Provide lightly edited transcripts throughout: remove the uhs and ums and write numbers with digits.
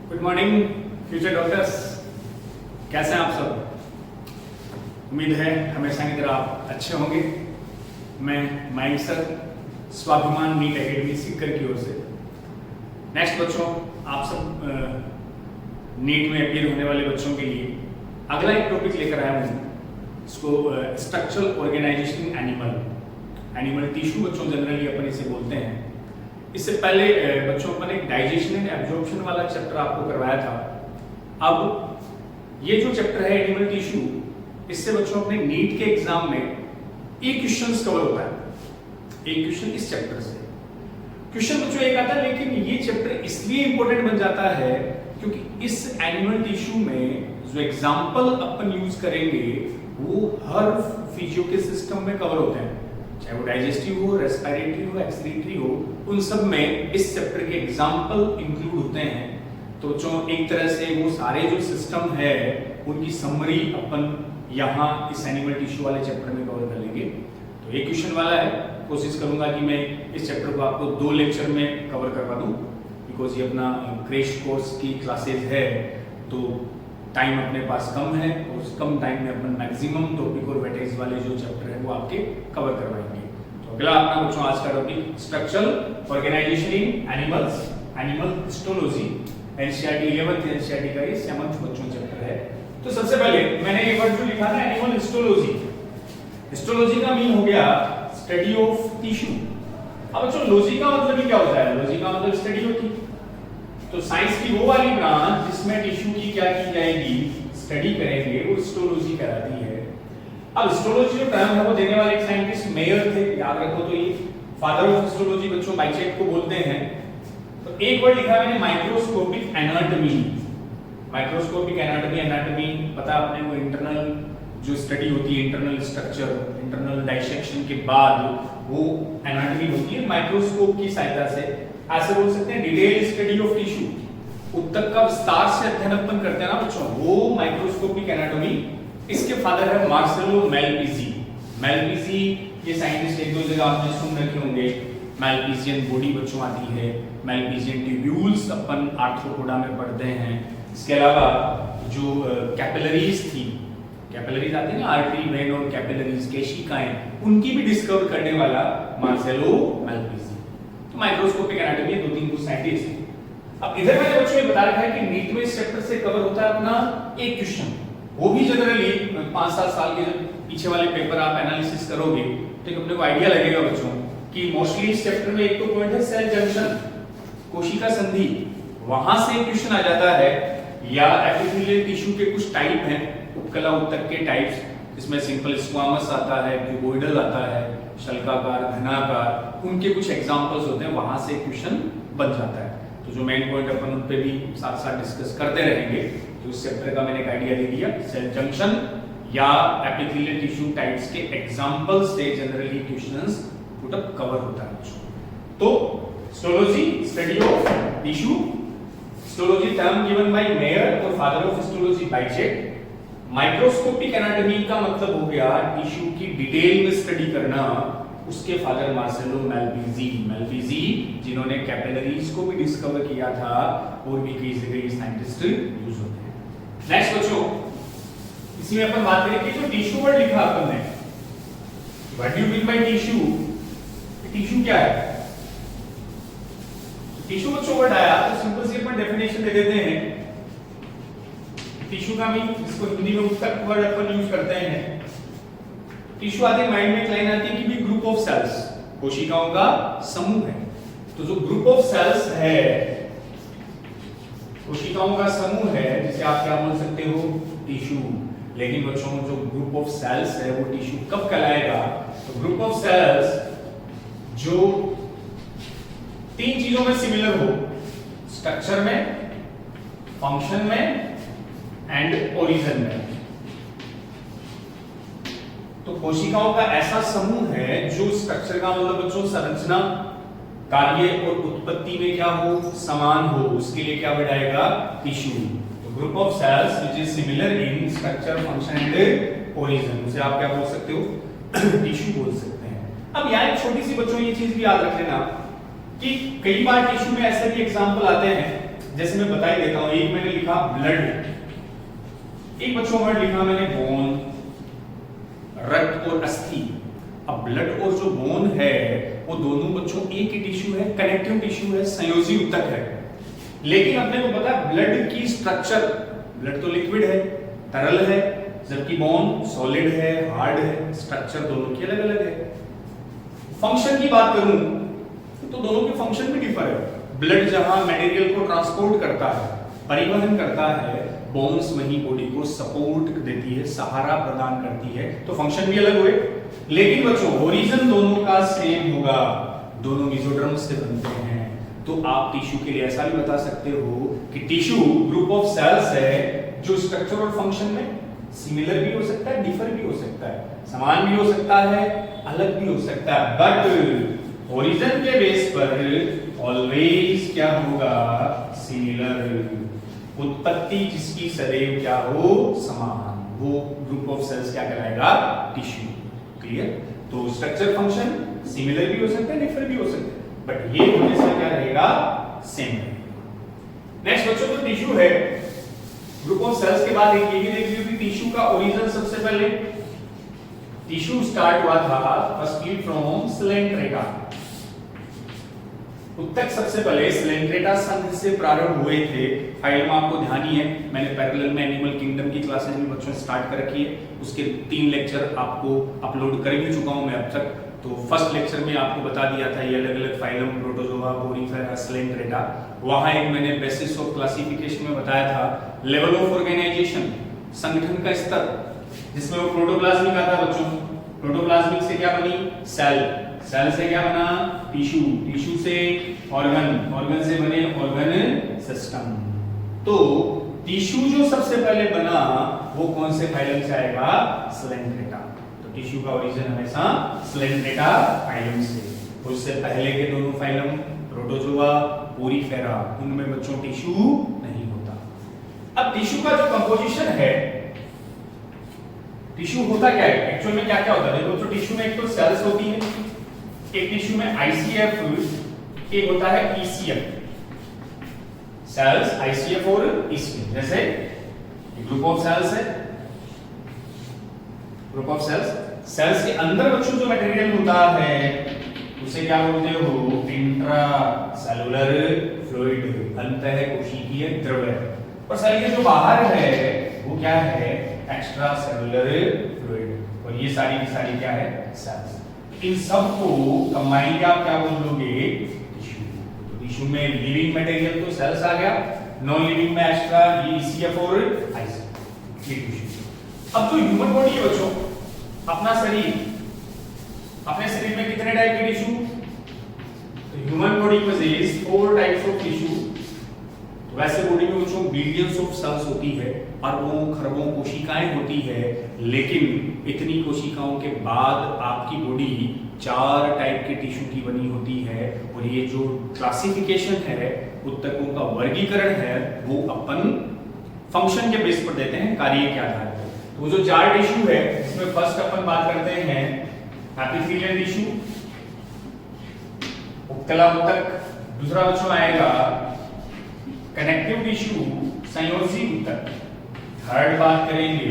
Good morning future doctors, कैसे हैं आप सब। उम्मीद है हमेशा की तरह आप अच्छे होंगे। मैं माइक सर, स्वाभिमान नीट एकेडमी सीकर की ओर से नेक्स्ट बच्चों आप सब नीट में अपीयर होने वाले बच्चों के लिए अगला एक टॉपिक लेकर आया हूँ। इसको स्ट्रक्चरल ऑर्गेनाइजेशन एनिमल टिश्यू बच्चों जनरली अपन इसे बोलते हैं। इससे पहले बच्चों अपन एक डाइजेशन एंड एब्जॉर्प्शन वाला चैप्टर आपको करवाया था। अब ये जो चैप्टर है एनिमल टिश्यू, इससे बच्चों अपने नीट के एग्जाम में एक क्वेश्चन कवर होता है, एक क्वेश्चन इस चैप्टर से। क्वेश्चन बच्चों एक आता है, लेकिन ये चैप्टर इसलिए इंपॉर्टेंट बन जाता है क्योंकि इस एनिमल टिश्यू में जो एग्जाम्पल अपन यूज करेंगे वो हर फिजियो के सिस्टम में कवर होते हैं, चाहे वो डाइजेस्टिव हो, रेस्पिरेटरी हो, एक्सक्रीटरी हो, उन सब में इस चैप्टर के एग्जाम्पल इंक्लूड होते हैं। तो जो एक तरह से वो सारे जो सिस्टम है उनकी समरी अपन यहाँ इस एनिमल टिश्यू वाले चैप्टर में कवर कर लेंगे। तो एक क्वेश्चन वाला है, कोशिश करूंगा कि मैं इस चैप्टर को आपको 2 लेक्चर में कवर करवा दूं, बिकॉज ये अपना क्रैश कोर्स की क्लासेज है, तो टाइम अपने पास कम है और उस कम टाइम में अपन मैक्सिमम टॉपिक और वेटेज वाले जो चैप्टर है वो आपके कवर करवाएंगे। तो अगला अपना बच्चों आज का topic structural organisation in animals, animal histology, NCERT 11th NCERT का ये 7th बच्चों चैप्टर है। तो सबसे पहले मैंने एक वर्ड जो लिखा था एनिमल हिस्टोलॉजी। हिस्टोलॉजी का मीन हो गया स्टडी ऑफ टिश्यू। अब बच्चों लॉजी का मतलब ही क्या होता है? लॉजी का मतलब स्टडी होती है। तो साइंस की वो वाली ब्रांच जिसमें टिश्यू की क्या की जाएगी, स्टडी करेंगे, वो हिस्टोलॉजी कहलाती है। अब हिस्टोलॉजी जो टर्म है वो देने वाले एक साइंटिस्ट मेयर थे, याद रखो। तो ये फादर ऑफ हिस्टोलॉजी बच्चों बाइचेट को बोलते हैं। तो एक वर्ड लिखा मैंने microscopic anatomy. Microscopic anatomy, anatomy पता आपने, वो इंटरनल जो स्टडी होती है, इंटरनल स्ट्रक्चर, इंटरनल डाइसेक्शन के बाद वो एनाटॉमी होती है माइक्रोस्कोप की सहायता से। ऐसे बोल सकते हैं डिटेल स्टडी ऑफ टिश्यू, उत्तक का विस्तार से अध्ययन अपन करते हैं ना बच्चों, वो माइक्रोस्कोपिक एनाटॉमी। इसके फादर है मार्सेलो मेलपिजी। मेलपिजी ये साइंटिस्ट एक दो जगह आपने सुन रखे होंगे। मेलपिजियन बॉडी बच्चों आती है, मेलपिजियन ट्यूब्यूल्स अपन आर्थ्रोपोडा में पढ़ते हैं। इसके अलावा जो कैपिलरीज थी, कैपिलरीज आती है ना, आर्टरी, वेन और कैपिलरीज, केशिकाएं, उनकी भी डिस्कवर करने वाला मार्सेलो मेलपिजी। तो माइक्रोस्कोपिक एनाटॉमी 2-3 कुछ साइंटिस्ट। अब इधर मैंने बच्चों ये बता रखा है कि नीट में इस चैप्टर से कवर होता है अपना एक क्वेश्चन, वो भी जनरली 5-7 साल के जब पीछे वाले पेपर आप एनालिसिस करोगे तो अपने को आइडिया लगेगा बच्चों कि मोस्टली इस चैप्टर में एक तो पॉइंट है सेल जंक्शन, कोशिका संधि, वहां से एक क्वेश्चन आ जाता है, या एपिथेलियल टिश्यू के कुछ टाइप हैं, उपकला उत्तक के टाइप्स, जिसमें सिंपल स्क्वामस आता है, क्यूबोइडल आता है, शल्काकार, घनाकार, उनके कुछ एग्जांपल्स होते हैं, वहां से क्वेश्चन बन जाता है। तो जो मेन पॉइंट अपन उन पे भी साथ साथ डिस्कस करते रहेंगे। तो इस चैप्टर का मैंने एक आइडिया दे दिया, सेल जंक्शन या एपिथेलियल टिश्यू टाइप्स के एग्जांपल्स से generally questions put up cover होता है। तो histology study of tissue, histology term given by Mayer और father of histology Bichat. Microscopic anatomy का मतलब हो गया टिश्यू की डिटेल में स्टडी करना, उसके फादर मार्सेलो मेलपिजी। मेलपिजी जिन्होंने कैपिलरीज को भी डिस्कवर किया था, और भी कई जगह ये साइंटिस्ट यूज होते हैं। नेक्स्ट बच्चों, इसी में अपन बात करें कि जो टिश्यू वर्ड लिखा अपन ने, what do you mean by tissue? Tissue क्या है? टिश्यू बच्चों वर्ड आया तो सिंपल सी अपन डेफिनेशन दे देते हैं। टिश्यू का मीन, इसको हिंदी में उत्तक वर्ड अपन यूज करते हैं। टिश्यू आते माइंड में एक लाइन आती है कि भी ग्रुप ऑफ सेल्स, कोशिकाओं का समूह है। तो जो ग्रुप ऑफ सेल्स है, कोशिकाओं का समूह है, जिसे आप क्या बोल सकते हो? टिश्यू। लेकिन बच्चों जो ग्रुप ऑफ सेल्स है वो टिश्यू कब कहलाएगा? तो ग्रुप ऑफ सेल्स जो 3 चीजों में सिमिलर हो, स्ट्रक्चर में, फंक्शन में एंड ओरिजिन में। तो कोशिकाओं का ऐसा समूह है जो स्ट्रक्चर का मतलब बच्चों संरचना, कार्य और उत्पत्ति में क्या हो? समान हो, उसके लिए क्या बढ़ाएगा? टिश्यू। तो group of cells which is similar in structure, function and origin, उसे आप क्या बोल सकते हो? टिश्यू बोल सकते हैं। अब यहाँ एक छोटी सी बच्चों ये चीज भी याद रख लेना कि कई बार टिश्यू में ऐसे भी एग्जांपल आते हैं जैसे मैं बता ही देता हूं, एक मैंने लिखा ब्लड, एक बच्चों वर्ड लिखा मैंने बोन, रक्त और अस्थि। अब ब्लड और जो बोन है वो दोनों बच्चों एक ही टिश्यू है, कनेक्टिव टिश्यू है, संयोजी ऊतक है। लेकिन अपने को पता है ब्लड की स्ट्रक्चर, ब्लड तो लिक्विड है, तरल है, जबकि बोन सॉलिड है, हार्ड है, स्ट्रक्चर दोनों की अलग अलग है। फंक्शन की बात करूं तो दोनों के फंक्शन भी डिफर है। ब्लड जहां मटेरियल को ट्रांसपोर्ट करता है, परिवहन करता है, बोन्स वही बॉडी को सपोर्ट देती है, सहारा प्रदान करती है, तो फंक्शन भी अलग हुए। लेकिन बच्चों ओरिजिन दोनों का सेम होगा, दोनों मेसोडर्म से बनते हैं। तो आप टिश्यू के लिए ऐसा भी बता सकते हो कि टिश्यू ग्रुप ऑफ सेल्स है जो स्ट्रक्चर और फंक्शन में सिमिलर भी हो सकता है, डिफर भी हो सकता है, समान भी हो सकता है, अलग भी हो सकता है, बट ओरिजिन के बेस पर ऑलवेज क्या होगा, सिमिलर। उत्पत्ति जिसकी सदैव क्या हो, समान, वो ग्रुप ऑफ सेल्स क्या कहलाएगा, टिश्यू। क्लियर? तो स्ट्रक्चर फंक्शन सिमिलर भी हो सकता है, डिफर भी हो सकता है, बट ये हमेशा क्या रहेगा, सेम। नेक्स्ट बच्चों जो टिश्यू है, ग्रुप ऑफ सेल्स के बाद एक ये भी देख लीजिए कि टिश्यू का ओरिजिन सबसे पहले टिश्यू स्टार्ट हुआ था फर्स्टली फ्रॉम स्लेंट्रेटा। उत्तक सबसे पहले स्लेंट्रेटा संघ से प्रारंभ हुए थे। फाइल में आपको ध्यान ही है, मैंने पैरेलल में एनिमल किंगडम की क्लासेस में बच्चों स्टार्ट कर रखी है, उसके 3 लेक्चर आपको अपलोड कर भी चुका हूं मैं अब तक। तो फर्स्ट लेक्चर में आपको बता दिया था ये अलग अलग फाइलम, प्रोटोजोआ, पोरीफेरा, स्लेंट्रेटा। वहां एक मैंने बेसिस ऑफ क्लासिफिकेशन में बताया था लेवल ऑफ ऑर्गेनाइजेशन, संगठन का स्तर, जिसमें वो प्रोटोप्लाज्मिक आता है बच्चों। प्रोटोप्लाज्मिक से क्या बनी, सेल, सेल से क्या बना, टिश्यू, टिश्यू से ऑर्गन, ऑर्गन से बने ऑर्गन सिस्टम। तो टिश्यू जो सबसे पहले बना वो कौन से फाइलम से आएगा, स्लेंट्रेटा। तो टिश्यू का ओरिजिन हमेशा स्लेंट्रेटा फाइलम से। उससे पहले के दोनों फाइलम प्रोटोजोआ, पोरीफेरा, उनमें बच्चों टिश्यू नहीं होता। अब टिश्यू का जो कंपोजिशन है, टिश्यू होता क्या है, एक्चुअल में क्या क्या होता है, देखो तो टिश्यू में एक तो सेल्स होती है, एक टिश्यू में आईसीएफ, एक होता है ईसीएफ। सेल्स, आईसीएफ और ईसीएफ। जैसे ग्रुप ऑफ सेल्स है, ग्रुप ऑफ सेल्स, सेल्स के अंदर बच्चों जो मटेरियल होता है उसे क्या बोलते हो, इंट्रा सेलुलर फ्लूइड, अंतः कोशिकीय द्रव्य। और सेल के जो बाहर है वो क्या है, एक्स्ट्रा सेलुलर फ्लूइड। और ये सारी की सारी क्या है, सेल्स। इन सब को कंबाइन आप क्या बोल दोगे, टिश्यू। तो टिश्यू में लिविंग मटेरियल तो सेल्स आ गया, नॉन लिविंग में एक्स्ट्रा ये ईसीएफ और आईसीएफ, ये टिश्यू। अब जो ह्यूमन बॉडी है बच्चों, अपना शरीर, अपने शरीर में कितने टाइप के टिश्यू, तो human body possesses 4 types of tissue. वैसे बॉडी में बच्चों बिलियंस ऑफ सेल्स होती है, अरबों खरबों कोशिकाएं होती है, लेकिन इतनी कोशिकाओं के बाद आपकी बॉडी 4 टाइप के टिश्यू की बनी होती है। और ये जो क्लासिफिकेशन है, ऊतकों का वर्गीकरण है, वो अपन फंक्शन के बेस पर देते हैं, कार्य के आधार पर। तो वो जो 4 टिश्यू है, इसमें फर्स्ट अपन बात करते हैं एपिथेलियल टिश्यू, उपकला ऊतक। दूसरा बच्चों आएगा कनेक्टिव टिश्यू, संयोजी ऊतक। थर्ड बात करेंगे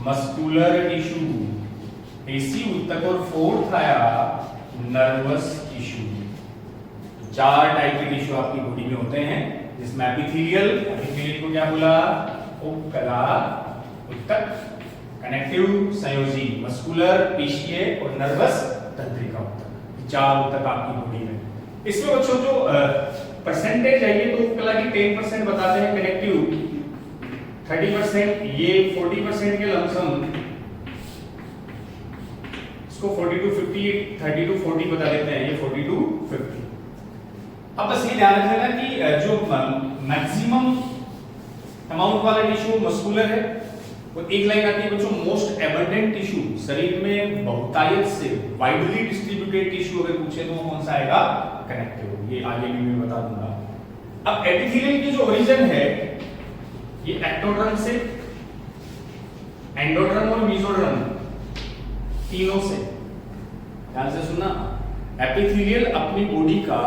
मस्कुलर टिश्यू, पेशी ऊतक। और फोर्थ आया नर्वस टिश्यू। 4 टाइप के टिश्यू आपकी बॉडी में होते हैं, जिसमें एपिथेलियल, एपिथेलियल को क्या बोला, उपकला ऊतक, कनेक्टिव संयोजी, मस्कुलर पेशीय और नर्वस तंत्रिका ऊतक। 4 ऊतक आपकी बॉडी में। इसमें बच्चों जो परसेंटेज है, ये तो उपकला की 10% बताते हैं, कनेक्टिव 30%, ये 40% के लमसम, इसको 40 to 50, 30 to 40 बता देते हैं, ये 40 to 50। अब बस ये ध्यान रखना कि जो मैक्सिमम अमाउंट वाला टिश्यू मस्कुलर है, और एक लाइन आती है बच्चों मोस्ट एबंडेंट टिश्यू, शरीर में बहुतायत से वाइडली डिस्ट्रीब्यूटेड टिश्यू अगर पूछे तो कौन सा आएगा, कनेक्टिव। ये आगे भी मैं बता दूंगा। अब एपिथेलियल की जो ओरिजिन है, ये एक्टोडर्म से, एंडोडर्म और मेसोडर्म तीनों से। ध्यान से सुनना, एपिथेलियल अपनी बॉडी का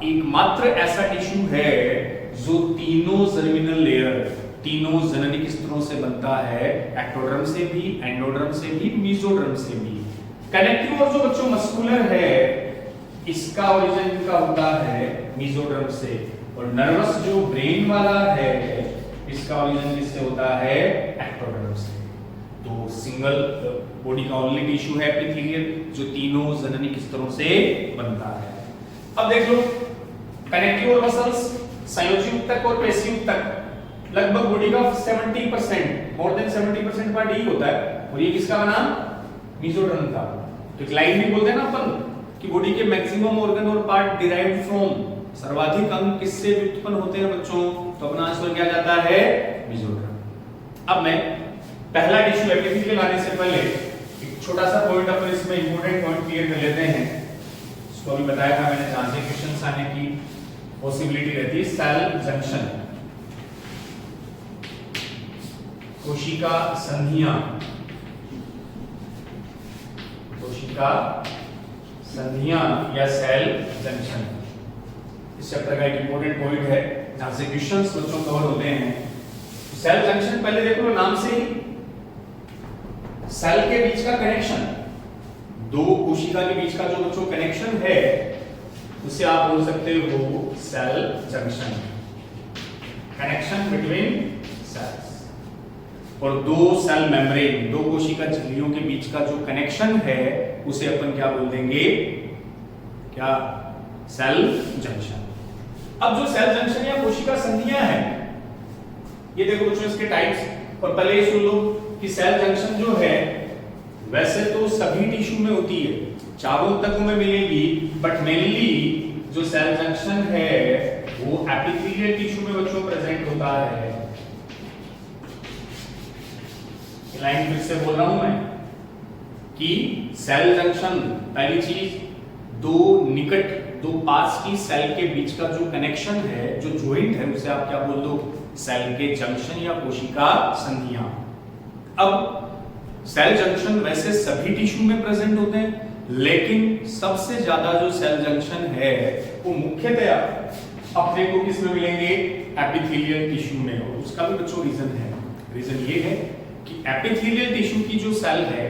एकमात्र ऐसा टिश्यू है जो तीनों जर्मिनल लेयर, तीनों जननिक स्तरों से बनता है, एक्टोडर्म से भी, एंडोडर्म से भी, मेसोडर्म से भी। कनेक्टिव और जो बच्चों मस्कुलर है, इसका ओरिजिन इनका होता है मेसोडर्म से, और नर्वस जो ब्रेन वाला है, इसका ओरिजिन किससे होता है? एक्टोडर्म से। तो सिंगल बॉडी का ओनली टिश्यू है एपिथेलियल, जो तीनों जननिक स्तरों से बनता है। अब देख लो, कनेक्टिव और मसल्स संयोजी ऊतक और पेशी ऊतक लगभग बॉडी का 70%, मोर देन 70% पार्ट ही होता है, और ये किसका बना? मेसोडर्म का। तो एक लाइन में बोलते हैं ना अपन कि बॉडी के मैक्सिमम ऑर्गन और पार्ट डिराइव्ड फ्रॉम, सर्वाधिक अंग किससे उत्पन्न होते हैं बच्चों? तो अपना आंसर क्या जाता है? मेसोडर्म। अब मैं पहला टिश्यू एपिथेलियल आने से पहले एक छोटा सा पॉइंट अपन इसमें इंपॉर्टेंट पॉइंट क्लियर कर लेते हैं। इसको अभी बताया था मैंने, जहां से क्वेश्चंस आने की पॉसिबिलिटी रहती है। सेल जंक्शन, कोशिका संधियां, कोशिका संधियां या सेल जंक्शन, इस चैप्टर का एक इंपॉर्टेंट पॉइंट है जहां से क्वेश्चंस बच्चों कवर होते हैं। सेल जंक्शन पहले देख लो, नाम से ही सेल के बीच का कनेक्शन, दो कोशिका के बीच का जो बच्चों कनेक्शन है, उसे आप बोल सकते हो cell junction, connection between cells. और दो सेल मेम्ब्रेन, दो कोशिका झिल्लियों के बीच का जो कनेक्शन है, उसे अपन क्या बोल देंगे? क्या? Cell junction. अब जो सेल जंक्शन या कोशिका संधियां हैं, ये देखो बच्चों इसके टाइप्स। और पहले ये सुन लो कि सेल जंक्शन जो है वैसे तो सभी टिश्यू में होती है, चारों तकों में मिलेगी, बट मेनली जो सेल जंक्शन है वो एपिथेलियल टिश्यू में बच्चों प्रेजेंट होता है। लाइन फिर से बोल रहा हूं मैं कि सेल जंक्शन, पहली चीज, दो निकट, दो पास की सेल के बीच का जो कनेक्शन है, जो ज्वाइंट है, उसे आप क्या बोल दो? सेल के जंक्शन या कोशिका संधियां। अब सेल जंक्शन वैसे सभी टिश्यू में प्रेजेंट होते हैं, लेकिन सबसे ज्यादा जो सेल जंक्शन है वो मुख्यतया अपने को किस में मिलेंगे? एपिथेलियल टिश्यू में। और उसका भी बच्चों रीजन है। रीजन ये है कि एपिथेलियल टिश्यू की जो सेल है,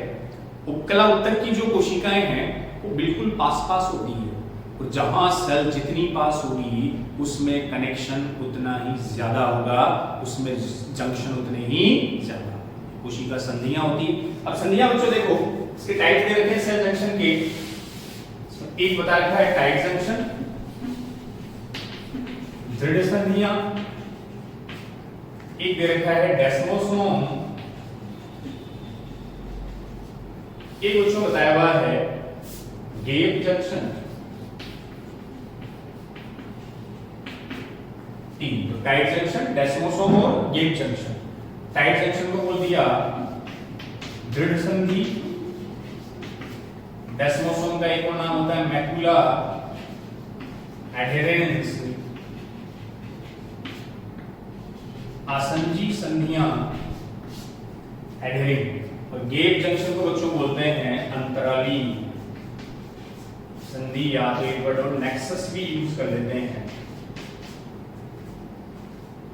उपकला उत्तर की जो कोशिकाएं हैं, वो बिल्कुल पास पास होती है, और जहां सेल जितनी पास होगी उसमें कनेक्शन उतना ही ज्यादा होगा, उसमें जंक्शन उतने ही ज्यादा। कोशिका संधियां होती। अब संधियां बच्चों देखो, इसके टाइप दे रखे हैं सेल जंक्शन के। एक बता रखा है टाइट जंक्शन, दृढ़ संधियां, एक दे रखा है डेस्मोसोम, एक बच्चों बताया हुआ है गेप जंक्शन। तीन, तो टाइट जंक्शन, डेस्मोसोम और गेप जंक्शन। टाइट जंक्शन को बोल दिया दृढ़ संधि, डेस्मोसोम का एक और नाम होता है मैकुला एडहेरेंस, आसंजी संधियां एडहेरिंग, और गेप जंक्शन को बच्चों बोलते हैं अंतराली संधि, या तो एक वर्ड और नेक्सस भी यूज कर लेते हैं।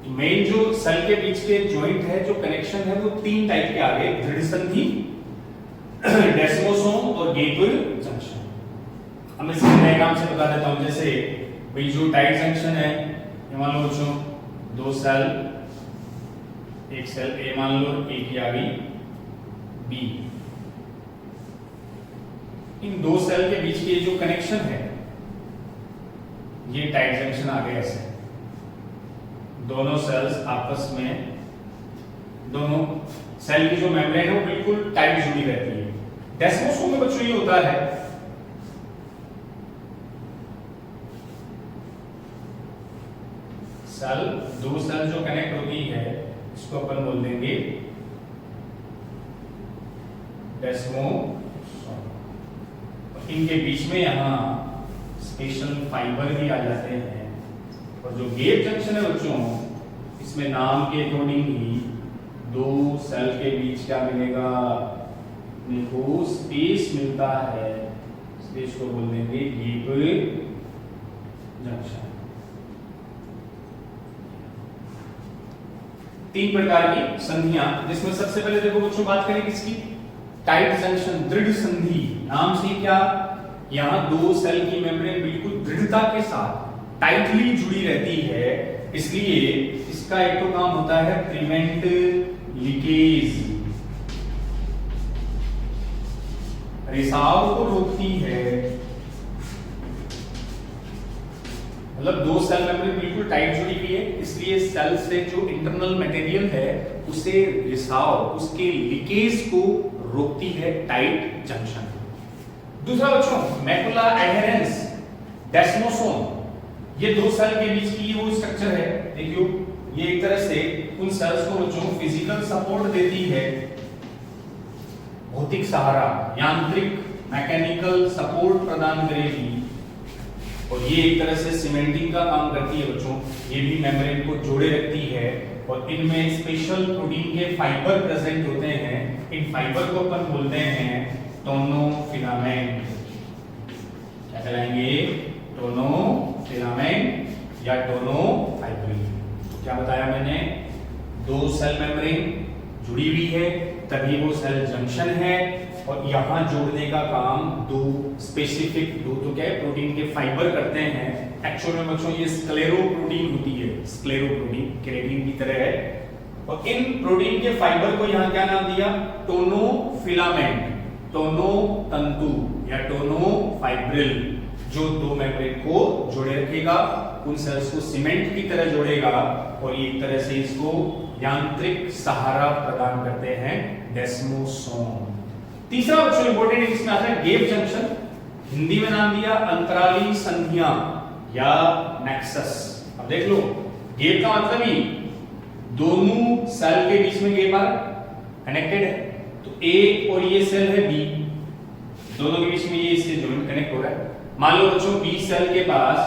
मेन जो सेल के बीच के जॉइंट है, जो कनेक्शन है, वो तीन टाइप के आ गए, दृढ़ संधि, डेस्मोसोम और गेप जंक्शन। अब मैं इसके नए काम से बता देता हूं। जैसे भाई जो टाइट जंक्शन है, ये मान लो बच्चों दो सेल, एक सेल ए मान लो, एक की आ गई बी, इन दो सेल के बीच के जो कनेक्शन है, ये टाइट जंक्शन आ गए। ऐसे दोनों सेल्स आपस में, दोनों सेल की जो मेम्ब्रेन है वो बिल्कुल टाइट जुड़ी रहती है। डेस्मोसोम में बच्चों ये होता है सेल, दो सेल जो कनेक्ट होती है, इसको अपन बोल देंगे डेस्मोसोम। इनके बीच में यहां स्पेशल फाइबर भी आ जाते हैं। और जो गेप जंक्शन है बच्चों, इसमें नाम के अकॉर्डिंग ही दो सेल के बीच क्या मिलेगा? देखो स्पेस मिलता है, स्पेस को बोल देंगे गेप जंक्शन। तीन प्रकार की संधियां, जिसमें सबसे पहले देखो बच्चों बात करें किसकी, टाइट जंक्शन, दृढ़ संधि। नाम से क्या, यहां दो सेल की मेम्ब्रेन बिल्कुल दृढ़ता के साथ टाइटली जुड़ी रहती है, इसलिए इसका एक तो काम होता है प्रिवेंट लीकेज, रिसाव को रोकती है। मतलब दो सेल मेम्ब्रेन बिल्कुल टाइट जुड़ी हुई है, इसलिए सेल से जो इंटरनल मटेरियल है उसे रिसाव, उसके लीकेज को रोकती है टाइट जंक्शन। दूसरा बच्चों मैकुला एडहेरेंस, डेस्मोसोम, ये दो सेल के बीच की वो स्ट्रक्चर है, देखियो ये एक तरह से उन सेल्स को बच्चों फिजिकल सपोर्ट देती है, भौतिक सहारा, यांत्रिक मैकेनिकल सपोर्ट प्रदान करेगी, और ये एक तरह से सीमेंटिंग का काम करती है बच्चों, ये भी मेम्ब्रेन को जोड़े रखती है, और इनमें स्पेशल प्रोटीन के फाइबर प्रेजेंट होते हैं, इन फाइबर को अपन बोलते हैं टोनोफिलामेंट। क्या कहलाएंगे, टोनोफिलामेंट या टोनोफाइब्रिल। तो क्या बताया मैंने, दो सेल मेम्ब्रेन जुड़ी हुई है तभी वो सेल जंक्शन है, और यहां जोड़ने का काम दो स्पेसिफिक, दो तो क्या है प्रोटीन के फाइबर करते हैं। एक्चुअल में बच्चों ये स्क्लेरोप्रोटीन होती है, स्क्लेरोप्रोटीन केराटिन की तरह है, और इन प्रोटीन के फाइबर को यहां क्या नाम दिया, टोनोफिलामेंट, टोनो तंतु या टोनोफाइब्रिल, जो दो मेम्ब्रेन को जोड़े रखेगा, उन सेल्स को सीमेंट की तरह जोड़ेगा, और एक तरह से इसको यांत्रिक सहारा प्रदान करते हैं, डेस्मोसोम। तीसरा बच्चों इंपॉर्टेंट इसमें आता है गेप जंक्शन, हिंदी में नाम दिया अंतराली संधियां या नेक्सस। अब देख लो, गेप का मतलब ही दोनों सेल के बीच में गेप आ कनेक्टेड है, तो ए और ये सेल है बी, दोनों के बीच में ये इससे जॉइंट कनेक्ट हो रहा है। मान लो बच्चों बी सेल के पास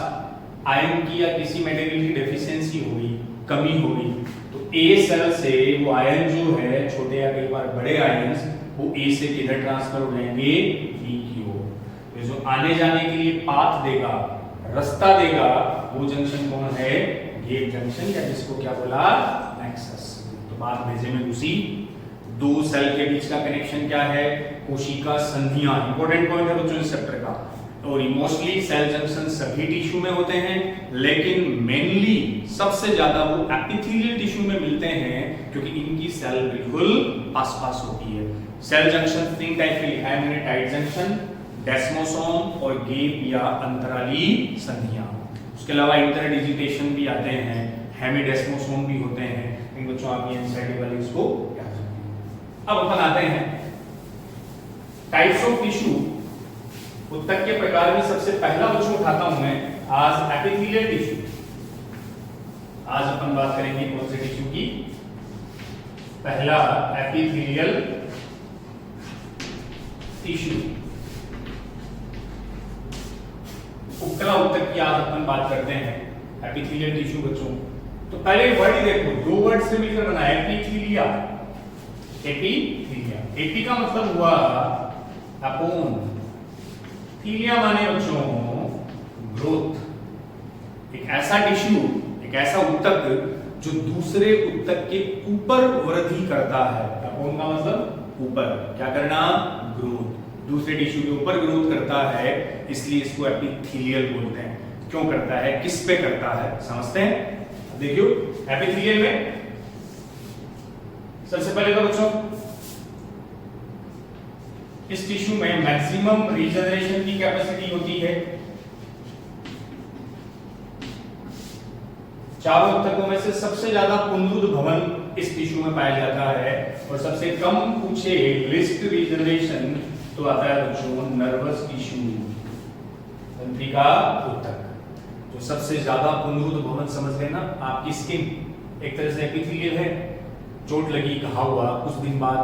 आयरन की या किसी मेटेरियल की डेफिशिएंसी होगी, कमी होगी, तो ए सेल से वो आयरन जो है, छोटे या कई बार बड़े आयरन्स, वो ए से किधर ट्रांसफर हो जाएंगे, बी की ओर। तो जो आने जाने के लिए पाथ देगा, रास्ता देगा, वो जंक्शन कौन है, गेप जंक्शन, या जिसको क्या बोला, नेक्सस। तो बात भेजे में घुसी, दो सेल के बीच का कनेक्शन क्या है, कोशिका संधियां, इंपॉर्टेंट पॉइंट है बच्चों इस चैप्टर का। और मोस्टली सेल जंक्शन सभी टिश्यू में होते हैं, लेकिन मेनली सबसे ज्यादा वो एपिथेलियल टिश्यू में मिलते हैं, क्योंकि इनकी सेल बिल्कुल पास होती है। सेल जंक्शन तीन टाइप के लिखा है मैंने, टाइट जंक्शन, डेस्मोसोम और गेप या अंतराली संधियां। उसके अलावा इंटरडिजिटेशन भी आते हैं, हेमिडेस्मोसोम भी होते हैं। इन बच्चों आप ये एनसीईआरटी वाले इसको याद रखिए। अब अपन आते हैं टाइप्स ऑफ टिश्यू। उत्तक के प्रकार में सबसे पहला बच्चों उठाता हूं मैं आज एपिथेलियल टिश्यू। आज अपन बात करेंगे कौन से टिश्यू की, पहला एपिथेलियल टिश्यू। उपकला उत्तक की आज अपन बात करते हैं एपिथेलियल टिश्यू बच्चों। तो पहले वर्ड ही देखो, दो वर्ड से मिलकर बना है एपिथेलिया। एपिथेलिया, एपी का मतलब हुआ अपोन, थीलिया माने बच्चों ग्रोथ। एक ऐसा टिश्यू, एक ऐसा उत्तक जो दूसरे उत्तक के ऊपर वृद्धि करता है। अपोन का मतलब ऊपर, क्या करना, ग्रोथ, दूसरे टिश्यू के ऊपर ग्रोथ करता है, इसलिए इसको एपिथेलियल बोलते हैं। क्यों करता है, किस पे करता है, समझते हैं। देखियो एपिथेलियल में सबसे पहले तो बच्चों इस टिश्यू में मैक्सिमम रीजनरेशन की कैपेसिटी होती है। चारों उत्तकों में से सबसे ज्यादा पुनरुद्ध भवन इस टिश्यू में पाया जाता है, और सबसे कम पूछे लिस्ट रीजनरेशन तो आता है बच्चों नर्वस टिश्यू, तंत्रिका उत्तक। तो सबसे ज्यादा पुनरुद्ध भवन समझ लेना, आपकी स्किन एक तरह से एपिथेलियल है, चोट लगी, घाव हुआ, कुछ दिन बाद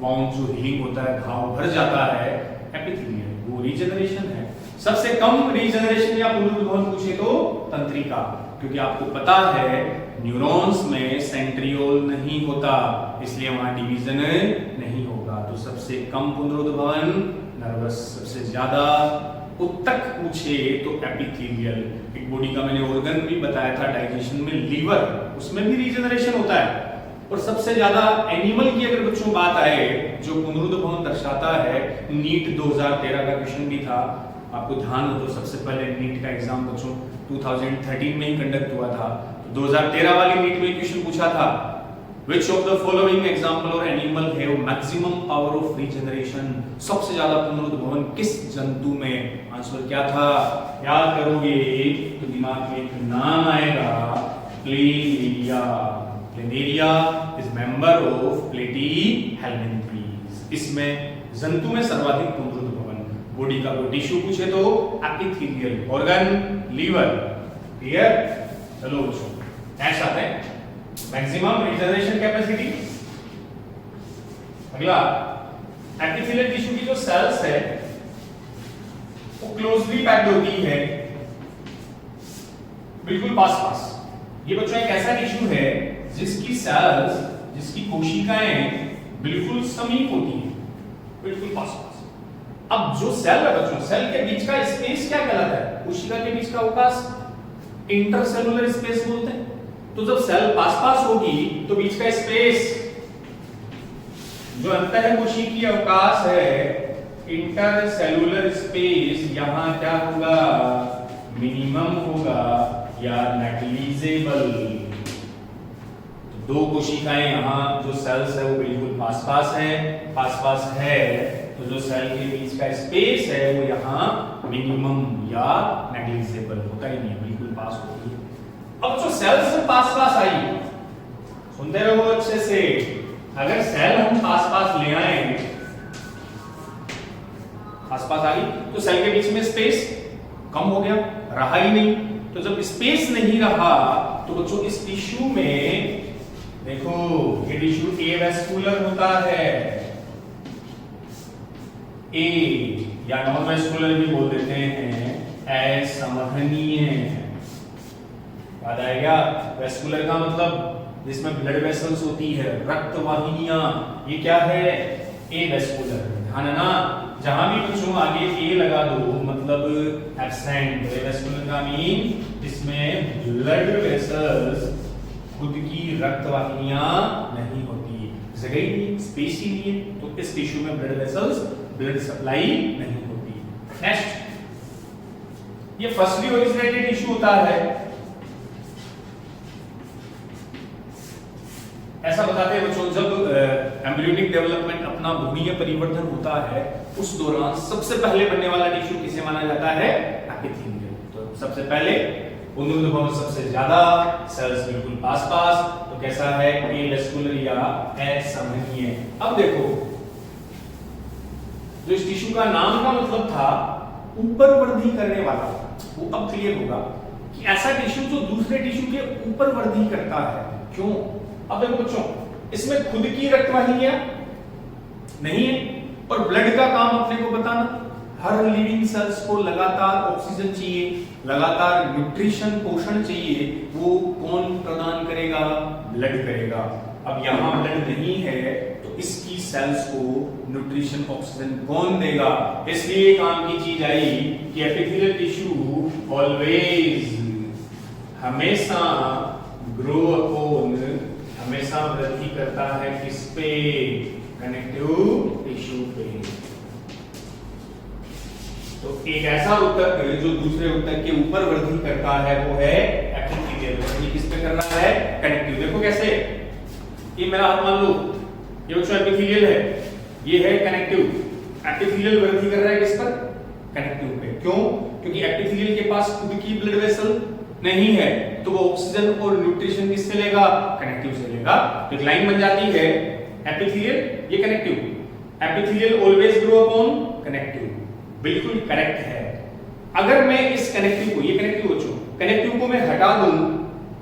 वाउंड जो हीलिंग होता है, घाव भर जाता है, एपिथेलियल, वो रीजनरेशन है। सबसे कम रीजनरेशन या पुनरुद्ध भवन पूछे तो तंत्रिका, क्योंकि आपको पता है न्यूरॉन्स में सेंट्रियोल नहीं होता, इसलिए वहां डिवीजन नहीं होगा। तो सबसे कम पुनरुद्ध भवन नर्वस, सबसे ज्यादा उत्तक पूछे तो एपिथेलियल। एक बॉडी का मैंने ऑर्गन भी बताया था डाइजेशन में, लीवर, उसमें भी रीजनरेशन होता है, और सबसे ज्यादा एनिमल की अगर बच्चों बात आए जो पुनरुद्ध भवन दर्शाता है, नीट 2013 का क्वेश्चन भी था, आपको ध्यान हो तो सबसे पहले नीट का एग्जाम बच्चों 2013 में ही कंडक्ट हुआ था। तो 2013 वाली नीट में क्वेश्चन पूछा था, Which of the following example or animal have maximum power of regeneration? सबसे ज्यादा पुनरुद्ध भवन किस जंतु में? आंसर क्या था? याद करोगे तो दिमाग में एक नाम आएगा, planaria. Planaria is member of Platyhelminthes. इसमें जंतु में सर्वाधिक पुनरुद्ध भवन। बॉडी का कोई टिश्यू पूछे तो एपिथेलियल ऑर्गन, लीवर। क्लियर? चलो बच्चों नेक्स्ट आते हैं, मैक्सिमम रिजनरेशन कैपेसिटी। अगला, एपिथेलियल टिश्यू की जो सेल्स है वो क्लोजली पैक्ड होती है, बिल्कुल पास पास। ये बच्चों एक ऐसा टिश्यू है जिसकी सेल्स, जिसकी कोशिकाएं बिल्कुल समीप होती हैं, बिल्कुल पास पास। अब जो सेल है बच्चों, सेल के बीच का स्पेस क्या कहलाता है? कोशिका के बीच का अवकाश इंटरसेलुलर स्पेस बोलते हैं। तो जब सेल पास पास होगी तो बीच का स्पेस, जो अंतर कोशिकीय अवकाश है, इंटरसेलुलर स्पेस, यहां क्या होगा? मिनिमम होगा या नेग्लिजिबल। तो दो कोशिकाएं यहां जो सेल्स है वो बिल्कुल पास पास है, पास पास है, तो जो सेल के बीच का स्पेस है वो यहां मिनिमम या नेग्लिजिबल होता ही नहीं, बिल्कुल पास होगी। अब जो सेल से पास पास आई, सुनते रहो अच्छे से, अगर सेल हम पास पास ले आए, पास पास आ गई तो सेल के बीच में स्पेस कम हो गया, रहा ही नहीं। तो जब स्पेस नहीं रहा तो बच्चों इस टिश्यू में देखो, ये टिश्यू एवेस्कुलर होता है, ए या नॉन वेस्कुलर भी बोल देते हैं, असंवहनीय। याद आएगा? वेस्कुलर का मतलब जिसमें ब्लड वेसल्स होती है, रक्त वाहिनियां, ये क्या है? ए वेस्कुलर। ध्यान है ना, जहां भी बच्चों आगे ए लगा दो मतलब एब्सेंट। ए वेस्कुलर का मीन जिसमें ब्लड वेसल्स, खुद की रक्त वाहिनियां नहीं होती, जगह ही नहीं, स्पेस ही नहीं है, तो इस टिश्यू में ब्लड वेसल्स, ब्लड सप्लाई नहीं होती। नेक्स्ट, ये फर्स्टली ओरिजिनेटेड टिश्यू होता है। ऐसा बताते हैं बच्चों, जब एम्ब्रियोनिक डेवलपमेंट अपना भ्रूणीय परिवर्तन होता है, उस दौरान सबसे पहले बनने वाला टिश्यू किसे माना जाता है? एपिथेलियल। तो सबसे पहले पुनरुद्ध भवन सबसे ज्यादा, सेल्स बिल्कुल पास पास, तो कैसा है? एवेस्कुलर या असंवहनीय। अब देखो, जो इस टिश्यू का नाम का मतलब था ऊपर वृद्धि करने वाला, वो अब क्लियर होगा कि ऐसा टिश्यू जो दूसरे टिश्यू के ऊपर वृद्धि करता है। क्यों? अब देखो बच्चों, इसमें खुद की रक्त वाहिनियां नहीं है और ब्लड का काम अपने को बताना। हर लिविंग सेल्स को लगातार ऑक्सीजन चाहिए, लगातार न्यूट्रिशन, पोषण चाहिए, वो कौन प्रदान करेगा? ब्लड करेगा। अब यहां ब्लड नहीं है तो इसकी सेल्स को न्यूट्रिशन, ऑक्सीजन कौन देगा? इसलिए काम की चीज आई कि एपिथेलियल टिश्यू ऑलवेज, हमेशा ग्रो अपॉन, हमेशा वृद्धि करता है किस पे? कनेक्टिव टिश्यू पे। तो एक ऐसा ऊतक जो दूसरे ऊतक के ऊपर वृद्धि करता है वो है एपिथेलियल। वृद्धि किस पे कर रहा है? कनेक्टिव। देखो कैसे, ये मेरा हाथ मान लो, ये बच्चों एपिथेलियल है, ये है कनेक्टिव। एपिथेलियल वृद्धि कर रहा है किस पर? कनेक्टिव पे। क्यों? क्योंकि एपिथेलियल के पास खुद की ब्लड वेसल नहीं है, तो वो ऑक्सीजन और न्यूट्रिशन किससे लेगा? कनेक्टिव से लेगा। तो एक लाइन बन जाती है, एपिथेलियल, ये connective. Epithelial always grow upon connective. बिल्कुल करेक्ट है। अगर मैं इस कनेक्टिव को, ये कनेक्टिव बच्चों, कनेक्टिव को मैं हटा दूं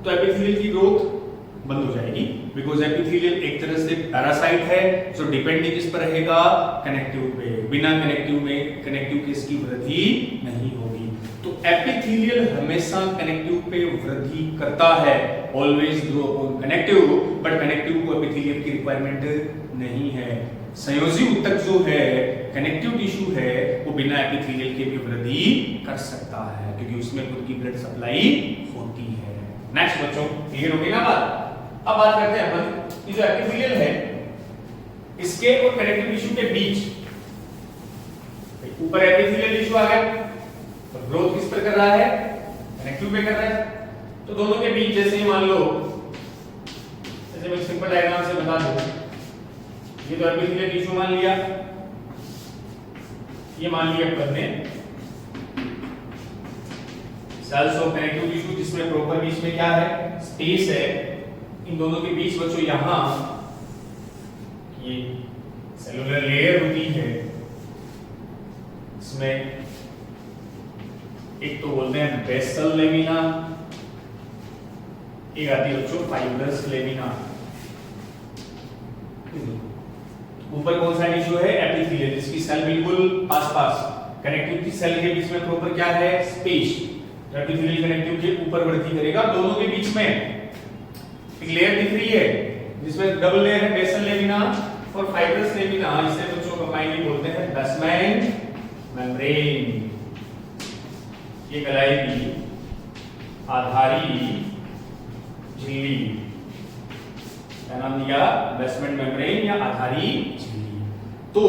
तो एपिथेलियल की ग्रोथ बंद हो जाएगी, बिकॉज एपिथेलियल एक तरह से पैरासाइट है, जो डिपेंडिंग किस पर रहेगा? कनेक्टिव पे। बिना कनेक्टिव में, कनेक्टिव की इसकी वृद्धि नहीं होगी। तो एपिथेलियल हमेशा कनेक्टिव पे वृद्धि करता है, always grow upon connective, but connective को एपिथेलियल की रिक्वायरमेंट नहीं है। संयोजी ऊतक जो है, कनेक्टिव टिश्यू है, वो बिना एपिथेलियल के भी वृद्धि कर सकता है, क्योंकि उसमें खुद की ब्लड सप्लाई होती है। नेक्स्ट बच्चों, क्लियर हो गई ना बात? अब बात करते हैं अपन ये जो एपिथेलियल है इसके और कनेक्टिव टिश्यू के बीच, ऊपर एपिथेलियल टिश्यू आ गया तो ग्रोथ किस पर कर रहा है, कनेक्टिव पे कर रहा है। तो दोनों के बीच जैसे ही मान लो, जैसे मैं सिंपल डायग्राम से बता दूं, ये तो एपिथेलियल टिश्यू मान लिया, ये मान लिया अपन ने सेल्स ऑफ कनेक्टिव टिश्यू, जिसमें प्रॉपर बीच में क्या है, स्पेस है। इन दोनों के बीच बच्चों यहां ये सेलुलर लेयर होती है, इसमें एक तो बोलते हैं बेसल लेमिना, एक आती है बच्चों फाइब्रस लेमिना। ऊपर कौन सा टिश्यू है, एपिथेलियल, जिसकी सेल बिल्कुल आसपास, कनेक्टिव की सेल के बीच में प्रॉपर क्या है, स्पेस। एपिथेलियल कनेक्टिव के ऊपर वृद्धि करेगा, दोनों के बीच में एक लेयर दिख रही है जिसमें डबल लेयर है, बेसल लेमिना और फाइब्रस लेमिना। इसे बच्चों कंबाइनली बोलते हैं बेसमेंट मेम्ब्रेन। ये कहलाएगी आधारी झिल्ली, क्या नाम दिया, बेसमेंट मेम्ब्रेन या आधारी झिल्ली। तो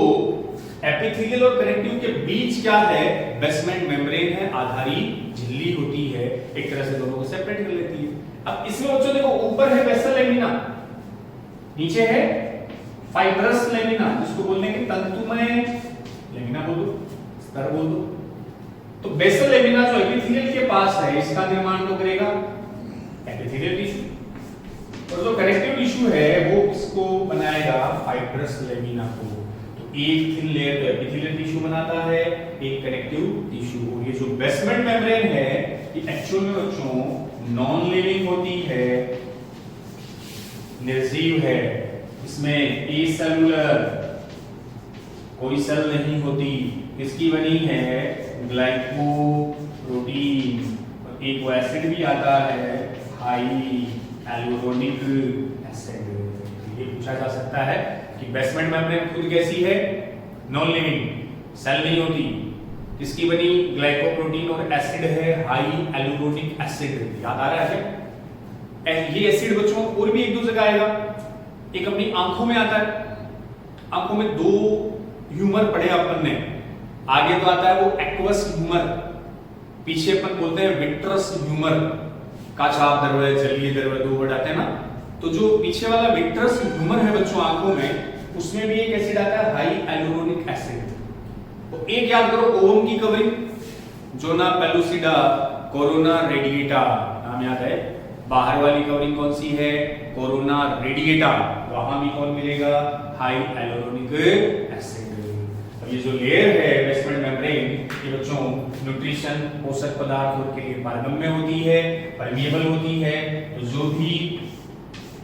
एपिथेलियल और कनेक्टिव के बीच क्या है, बेसमेंट मेम्ब्रेन है, आधारी झिल्ली होती है, एक तरह से दोनों को सेपरेट कर लेती है। अब इसमें बच्चों देखो, ऊपर है बेसल लेमिना, नीचे है फाइब्रस लेमिना, जिसको बोलने के तंतुमय लेमिना बोल दो, स्तर बोल दो। तो बेसल लेमिना जो एपिथेलियल के पास है, इसका निर्माण तो करेगा एपिथेलियल टिश्यू, और जो कनेक्टिव टिश्यू है वो इसको बनाएगा फाइब्रस लेमिना को। तो एक थिन लेयर तो एपिथेलियल टिश्यू बनाता है, एक कनेक्टिव टिश्यू। और ये जो बेसमेंट मेम्ब्रेन है ये एक्चुअल में बच्चों नॉन लिविंग होती है, निर्जीव है, इसमें एसेलुलर कोई सेल नहीं होती। इसकी बनी है ग्लाइकोप्रोटीन, और एक वो एसिड भी आता है हाई एल्यूरोनिक एसिड। ये पूछा जा सकता है कि बेसमेंट मेम्ब्रेन खुद कैसी है, नॉन लिविंग, सेल नहीं होती, इसकी बनी ग्लाइकोप्रोटीन और एसिड है हाई एल्यूरोनिक एसिड। याद आ रहा है? ये एसिड बच्चों और भी एक दो जगह आएगा, एक अपनी आंखों में आता है, आंखों में दो ह्यूमर पढ़े अपन ने, आगे तो आता है वो एक्वस ह्यूमर, पीछे अपन बोलते हैं विट्रस ह्यूमर, काछाप द्रव्य, जलीय द्रव्य, दो वर्ड आते हैं ना। तो जो पीछे वाला विट्रस ह्यूमर है बच्चों आंखों में, उसमें भी एक एसिड आता है हाई एल्यूरोनिक एसिड। तो एक याद करो, ओवम की covering, zona pellucida, corona radiata, नाम याद है। बाहर वाली कवरिंग कौन सी है, कोरोना रेडिएटा, वहां भी कौन मिलेगा, हाई एल्यूरोनिक एसिड। अब ये जो लेयर है बेसमेंट मेम्ब्रेन, ये बच्चों न्यूट्रिशन, पोषक पदार्थ के लिए पारगम्य होती है, परमिएबल होती है। तो जो भी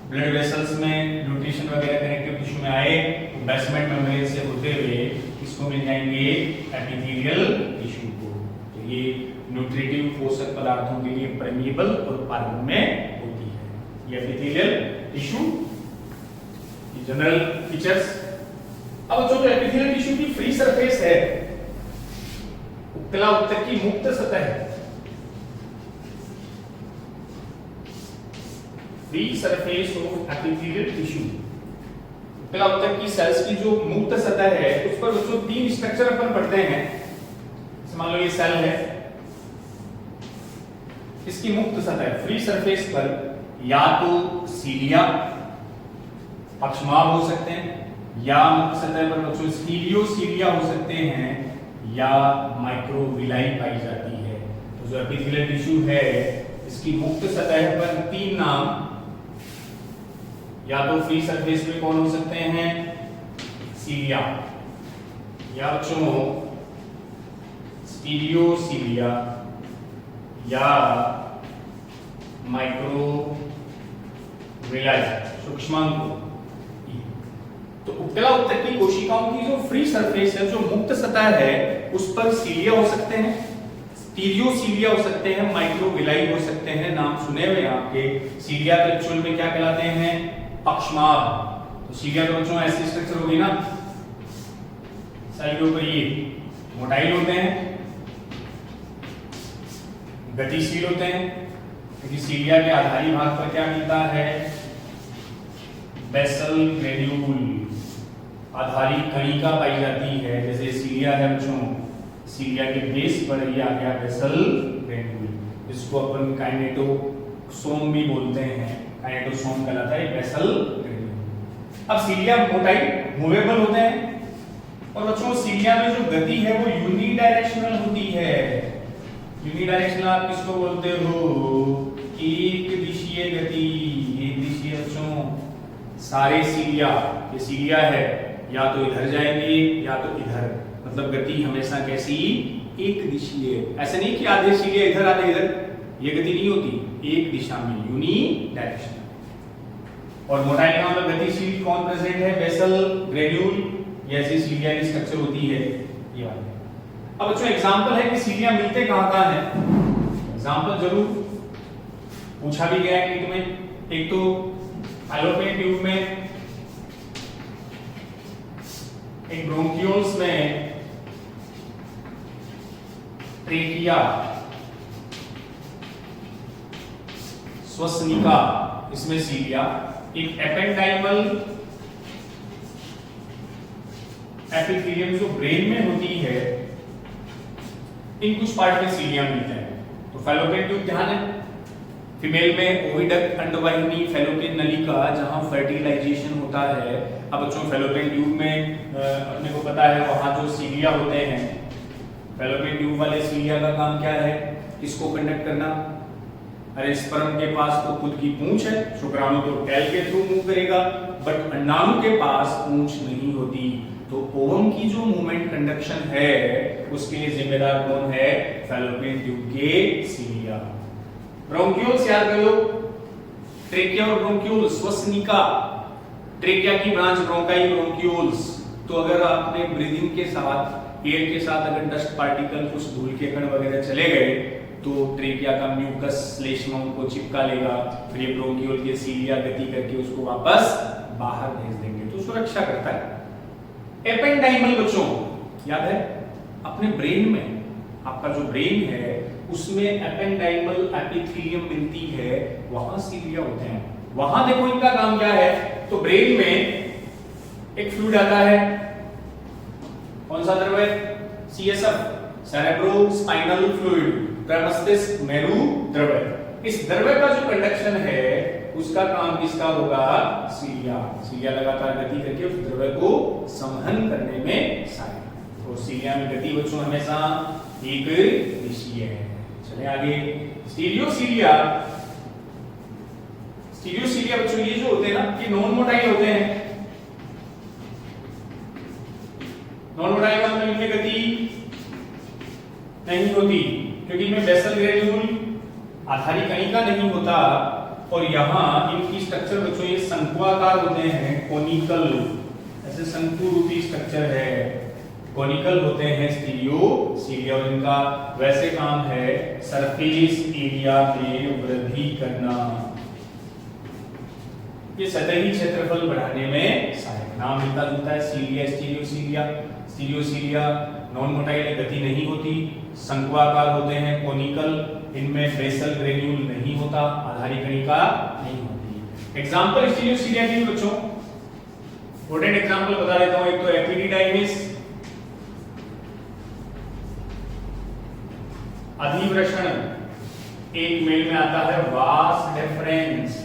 ब्लड वेसल्स में न्यूट्रिशन वगैरह कनेक्टिव टिश्यू में आए, तो बेसमेंट मेम्ब्रेन से होते हुए इसको मिल जाएंगे एपिथेलियल टिश्यू को। तो ये न्यूट्रिटिव पोषक पदार्थों के लिए परमिएबल और पारगम्य होती है ये एपिथेलियल टिश्यू, ये जनरल फीचर्स। अब जो एपिथेलियल टिश्यू की फ्री सरफेस है, उपकला उत्तक की मुक्त सतह है, free surface of epithelial tissue, उपकला उत्तक की सेल्स की जो मुक्त सतह है, उस पर बच्चों तीन स्ट्रक्चर अपन पढ़ते हैं। मान लो ये सेल है, इसकी मुक्त सतह फ्री सरफेस पर या तो सीलिया, पक्षमाभ हो सकते हैं, या मुक्त सतह पर बच्चों स्टीलियोसीलिया हो सकते हैं, या माइक्रोविलाई पाई जाती है। तो जो एपिथेलियल टिश्यू है, इसकी मुक्त सतह पर तीन नाम, या तो फ्री सरफेस में कौन हो सकते हैं, सीलिया, या बच्चों स्टीलियोसीलिया, या माइक्रोविलाई, सूक्ष्माणु। तो उपकला उत्तक की कोशिकाओं की जो फ्री सरफेस है, जो मुक्त सतह है, उस पर सीलिया हो सकते हैं, स्टीरियोसीलिया हो सकते हैं, माइक्रोविलाई हो सकते हैं। नाम सुने हुए आपके। सीलिया के एक्चुअल में क्या कहलाते हैं, पक्षमाभ। तो सीलिया के बच्चों ऐसी स्ट्रक्चर होगी ना, सेल के ऊपर ये मोटाइल होते हैं, गतिशील होते हैं, क्योंकि सीलिया के आधारी भाग पर क्या मिलता है, बेसल ग्रेन्यूल, आधारी कणिका पाई जाती है, जैसे सीलिया है बच्चों, सीलिया के बेस पर ये आ गया बेसल ग्रेन्यूल, इसको अपन काइनेटोसोम भी बोलते हैं, काइनेटोसोम कहलाता है बेसल ग्रेन्यूल। अब सीलिया मोटाई मूवेबल होते हैं, और बच्चों सीलिया में जो गति है वो यूनिडायरेक्शनल होती है। यूनिडायरेक्शनल आप किसको बोलते हो? एक दिशीय गति, एक दिशीय बच्चों। सारे सीलिया, ये सीलिया है, या तो इधर जाएंगे या तो इधर, मतलब गति हमेशा कैसी? एक दिशीय। ऐसे नहीं कि आधे सीलिया इधर आधे इधर, ये गति नहीं होती, एक दिशा में, यूनिडायरेक्शनल। और मोटाई का मतलब गतिशील कौन प्रेजेंट है? बेसल ग्रेन्यूल, ये ऐसी सीलिया की स्ट्रक्चर होती है ये वाली। अब बच्चों एग्जांपल है कि सीलिया मिलते कहां-कहां हैं, एग्जांपल जरूर पूछा भी गया है नीट में। एक तो फैलोपियन ट्यूब में, एक ब्रोंकियोल्स में, ट्रेकिया, श्वसनिका, इसमें सीलिया, एक एपेंडाइमल एपिथेलियम जो ब्रेन में होती है, इन कुछ पार्ट में सीलिया मिलते हैं। तो फैलोपियन ट्यूब ध्यान है, फीमेल में ओविडक्ट अंडवाहिनी फैलोपियन नलिका जहां फर्टिलाइजेशन होता है। अब बच्चों फैलोपियन ट्यूब में अपने को पता है वहां जो सीलिया होते हैं, फैलोपियन ट्यूब वाले सीलिया का काम क्या है? किसको कंडक्ट करना? अरे स्पर्म के पास तो खुद की पूंछ है, शुक्राणु तो टेल के थ्रू मूव करेगा, बट अंडाणु के पास पूंछ नहीं होती। तो ओवम की जो मूवमेंट कंडक्शन है उसके लिए जिम्मेदार कौन है? फैलोपियन ट्यूब के सीलिया। ब्रोंकियोल्स याद कर लो, ट्रेकिया और ब्रोंकियोल, श्वसनिका, ट्रेकिया की ब्रांच ब्रोंकाई ब्रोंकियोल्स। तो अगर आपने ब्रीदिंग के साथ, एयर के साथ अगर डस्ट पार्टिकल, कुछ धूल के कण वगैरह चले गए तो ट्रेकिया का म्यूकस श्लेष्मा को चिपका लेगा, फिर ये ब्रोंकियोल के सीलिया गति करके उसको वापस बाहर भेज देंगे, तो सुरक्षा करता है। एपेंडाइमल बच्चों याद है, अपने ब्रेन में, आपका जो ब्रेन है उसमें एपेंडाइमल एपिथेलियम मिलती है, वहां सीलिया होते हैं। वहां देखो इनका काम क्या है, तो ब्रेन में एक फ्लूइड आता है, कौन सा द्रव्य? सीएसएफ, सेरेब्रो स्पाइनल फ्लूइड, मस्तिष्क मेरु द्रव्य। इस द्रव्य का जो कंडक्शन है उसका काम किसका होगा? सीलिया। सीलिया लगातार गति करके उस द्रव्य को संवहन करने में सहायक। तो सीलिया में गति बच्चों हमेशा एक दिशीय है। चले आगे, स्टीरियोसीलिया। स्टीरियोसीलिया बच्चों ये जो होते हैं ना, ये नॉन मोटाइल होते हैं। नॉन मोटाइल का मतलब इनमें गति नहीं होती, क्योंकि इनमें बेसल ग्रेन्यूल, आधारी कणिका नहीं होता, और यहाँ इनकी स्ट्रक्चर बच्चों ये शंकुआकार होते हैं, कोनिकल, ऐसे शंकु रूपी स्ट्रक्चर है, कोनिकल होते हैं स्टीरियोसीलिया। और इनका वैसे काम है सरफेस एरिया में वृद्धि करना, ये सतही क्षेत्रफल बढ़ाने में सहायक। नाम मिलता जुलता है, सीलिया, स्टीरियोसीलिया। स्टीरियोसीलिया नॉन मोटाइल, गति नहीं होती, शंकुआकार होते हैं, कोनिकल, इनमें बेसल ग्रेन्यूल नहीं होता, आधारी कणिका नहीं होती। एग्जांपल स्टीरियोसीलिया के बच्चों इंपॉर्टेंट एग्जांपल बता देता हूं। एक तो एपिडिडाइमिस, अधिवृषण, एक मेल में आता है वास डेफरेंस।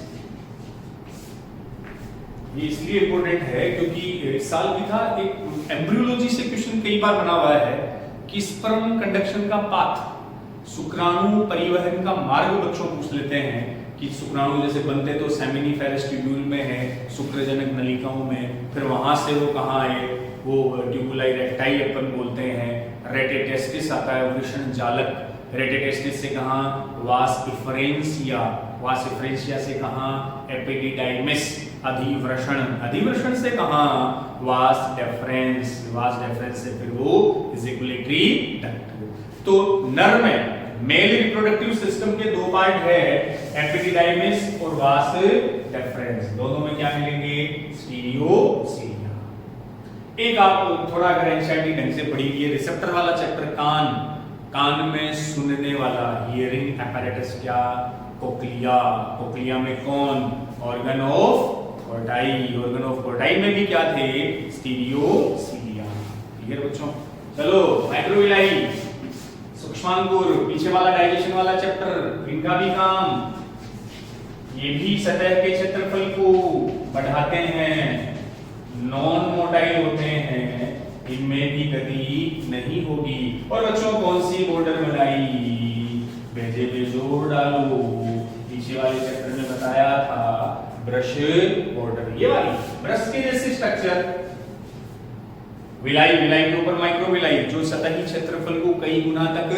ये इसलिए इंपॉर्टेंट है क्योंकि इस साल भी था, एक एम्ब्रियोलॉजी से क्वेश्चन कई बार बना हुआ है कि स्पर्म कंडक्शन का पाथ, शुक्राणु परिवहन का मार्ग बच्चों पूछ लेते हैं कि शुक्राणु जैसे बनते तो सेमिनिफेरस ट्यूब्यूल में है, शुक्रजनक नलिकाओं में, फिर वहां से वो कहाँ आए, वो ट्यूबुलाई रेक्टाई अपन बोलते हैं, रेटेटेस्टिस आता है, वृषण जालक, रेटेटेस्टिस से कहाँ, वास इफरेंसिया, वास इफरेंसिया से कहाँ, एपिडिडाइमिस, अधिवृषण, अधिवृषण से कहाँ, वास डेफरेंस, वास डेफरेंस से फिर वो इजिकुलेटरी डक्ट। तो नर में मेल रिप्रोडक्टिव सिस्टम के दो पार्ट है, एपिडिडाइमिस और वास डेफरेंस। दोनों में क्या मिलेंगे? स्टीरियोसीलिया। एक आप थोड़ा अगर एनसीईआरटी ढंग से पढ़ी है, रिसेप्टर वाला चैप्टर कान, कान में सुनने वाला, हियरिंग apparatus क्या? कोक्लिया, कोक्लिया में कौन? ऑर्गन ऑफ कोर्टाई, ऑर्गन ऑफ कोर्टाई में भी क्या थे? स्टीरियोसीलिया। क्लियर बच्चों? चलो माइक्रोविलाई, सूक्ष्मांकुर, पीछे वाला डाइजेशन वाला चैप्टर, इनका भी काम, ये भी सतह के क्षेत्रफल को बढ़ाते हैं, नॉन मोटाइल होते हैं, इनमें भी गति नहीं होगी। और बच्चों कौन सी बॉर्डर बनाई? बेजे बेजोड़ डालो, पीछे वाले चैप्टर में बताया था ब्रश बॉर्डर, ये वाली ब्रश के जैसे स्ट्रक्चर, विलाई, विलाई के ऊपर माइक्रोविलाई, जो सतही क्षेत्रफल को कई गुना तक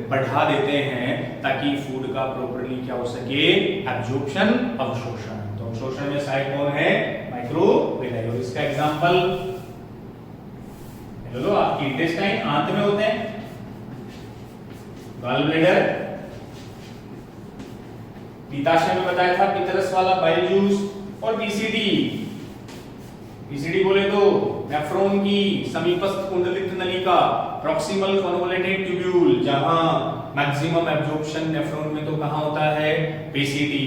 बढ़ा देते हैं ताकि फूड का प्रॉपर्ली क्या हो सके? एब्जॉर्प्शन, अवशोषण। तो अवशोषण में साइड कौन है? माइक्रोविलाई। और इसका एग्जांपल लो, आपकी इंटेस्टाइन आंत में होते हैं, गॉल ब्लैडर, पित्ताशय में बताया था पितरस वाला बाइल जूस, और पीसीडी, पीसीडी बोले तो नेफ्रॉन की समीपस्थ कुंडलित नलिका, प्रॉक्सिमल कन्वोल्यूटेड ट्यूब्यूल, जहां मैक्सिमम एब्जॉर्प्शन नेफ्रॉन में तो कहां होता है? पीसीडी।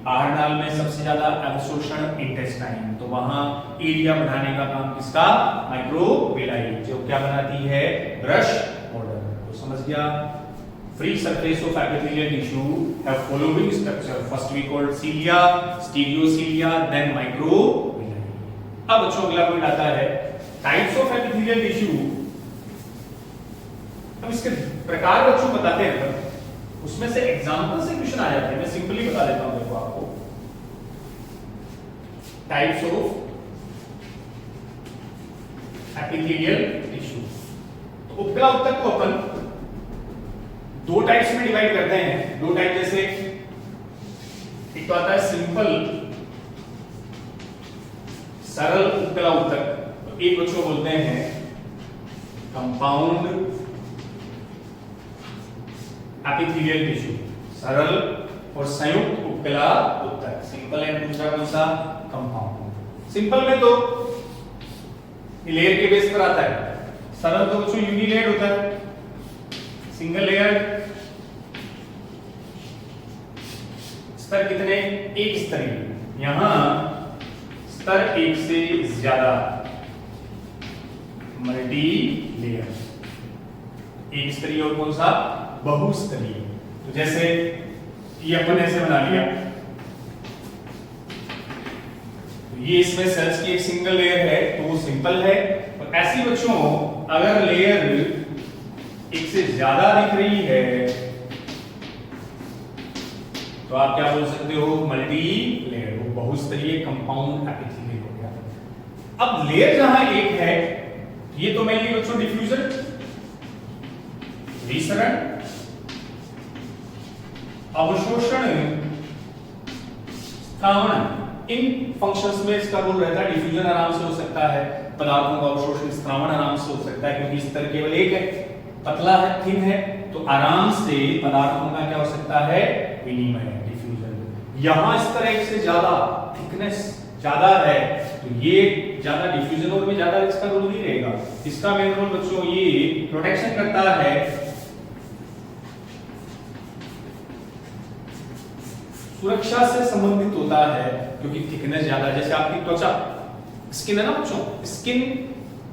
आहार नाल में सबसे ज्यादा अवशोषण इंटेस्टाइन, तो वहां एरिया बढ़ाने का काम किसका? माइक्रोविलाई, जो क्या बनाती है? Brush border. तो समझ गया? Free surface of epithelial tissue have following structure. First we called cilia, stereocilia, then microvilli. अब बच्चों अगला पॉइंट आता है टाइप्स ऑफ epithelial tissue। अब इसके प्रकार बच्चों बताते हैं, उसमें से एग्जांपल से क्वेश्चन आ जाते हैं, मैं सिंपली बता देता हूं देखो आपको। Types of epithelial tissue। तो उपकला उत्तक को अपन दो टाइप्स में डिवाइड करते हैं। दो टाइप जैसे एक तो आता है सिंपल सरल उपकला उत्तक, तो एक बच्चों बोलते हैं कंपाउंड एपिथेलियल टिश्यू, सरल और संयुक्त उपकला उत्तक, सिंपल एंड दूसरा कौन सा? कंपाउंड। सिंपल में तो लेयर के बेस पर आता है, सरल तो बच्चों यूनिलेयर होता है, सिंगल लेयर, स्तर कितने? एक स्तरीय, यहां स्तर एक से ज्यादा, मल्टी लेयर, एक स्तरीय और कौन सा? बहुस्तरीय। तो जैसे ये अपन ऐसे बना लिया, तो ये इसमें सेल्स की एक सिंगल लेयर है तो वो सिंपल है। और ऐसी बच्चों अगर लेयर एक से ज्यादा दिख रही है तो आप क्या बोल सकते हो? मल्टी लेयर, वो बहुस्तरीय कंपाउंड एपिथेलियल हो गया। अब लेयर जहां एक है, ये तो मेनली बच्चों डिफ्यूजन, विसरण, अवशोषण, स्त्रावण, इन फंक्शंस में इसका रोल रहता है। डिफ्यूजन आराम से हो सकता है, पदार्थों का अवशोषण, स्त्रावण आराम से हो सकता है क्योंकि स्तर केवल एक है, पतला है, थिन है, तो आराम से पदार्थों का क्या हो सकता है? विनिमय, डिफ्यूजन। यहां स्तर एक से ज्यादा, थिकनेस ज्यादा है, तो ये ज्यादा डिफ्यूजन और में ज्यादा इसका रोल नहीं रहेगा। इसका मेन रोल बच्चों ये प्रोटेक्शन करता है, सुरक्षा से संबंधित होता है क्योंकि थिकनेस ज्यादा। जैसे आपकी त्वचा, स्किन है ना बच्चों, स्किन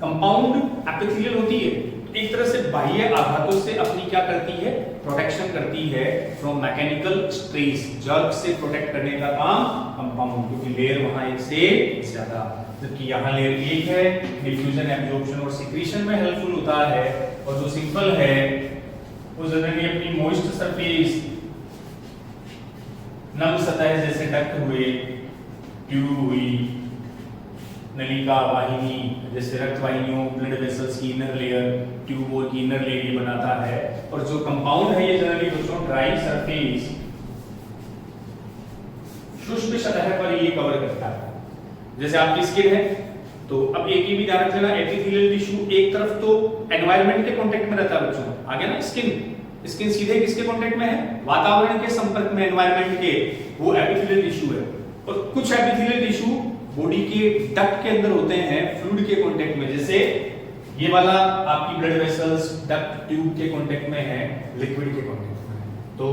कंपाउंड एपिथेलियल होती है, एक तरह से बाह्य आघातों से अपनी क्या करती है? प्रोटेक्शन करती है फ्रॉम मैकेनिकल स्ट्रेस, जर्क से प्रोटेक्ट करने का काम कंपाउंड, क्योंकि लेयर वहां एक से ज्यादा, जबकि यहाँ लेयर एक है, डिफ्यूजन, एब्जॉर्प्शन और सिक्रीशन में हेल्पफुल होता है। और जो सिंपल है वो जनरली अपनी मॉइस्ट सरफेस, नम सतह जैसे डक्ट हुए, ट्यूब हुई, नलिका, वाहिनी, जैसे रक्त वाहिनियों, ब्लड वेसल्स की इनर लेयर, ट्यूबों की इनर लेयर ये बनाता है। और जो कंपाउंड है ये जनरली बच्चों ड्राई सरफेस, शुष्क सतह पर ये कवर करता है। जैसे आपकी स्किन है, तो अब एक ही भी ध्यान रखना, एपिथेलियल टिश्यू एक तरफ तो एनवायरनमेंट के कांटेक्ट में रहता है बच्चों, आगे ना स्किन सीधे किसके कांटेक्ट में है? वातावरण के संपर्क में, एनवायरनमेंट के, वो एपिथेलियल टिश्यू है। और कुछ एपिथेलियल टिश्यू बॉडी के डक्ट के अंदर होते हैं, फ्लूइड के कांटेक्ट में, जैसे ये वाला आपकी ब्लड वेसल्स डक्ट ट्यूब के कांटेक्ट में है, लिक्विड के कांटेक्ट में है। तो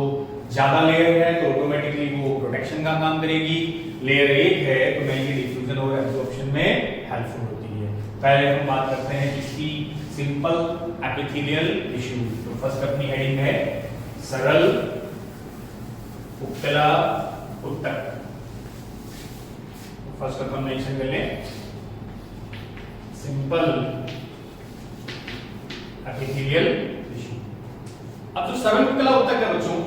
ज्यादा लेयर है तो ऑटोमेटिकली वो प्रोटेक्शन का काम करेगी, लेयर एक है तो मेनली डिफ्यूजन और एब्जॉर्प्शन में हेल्पफुल होती है। पहले हम बात करते हैं इसकी सिंपल एपिथेलियल टिश्यू। तो फर्स्ट अपनी हेडिंग है सरल उपकला उत्तक। फर्स्ट अपन मेंशन कर लें सिंपल एपिथेलियल टिश्यू। अब जो सरल उपकला उत्तक है बच्चों,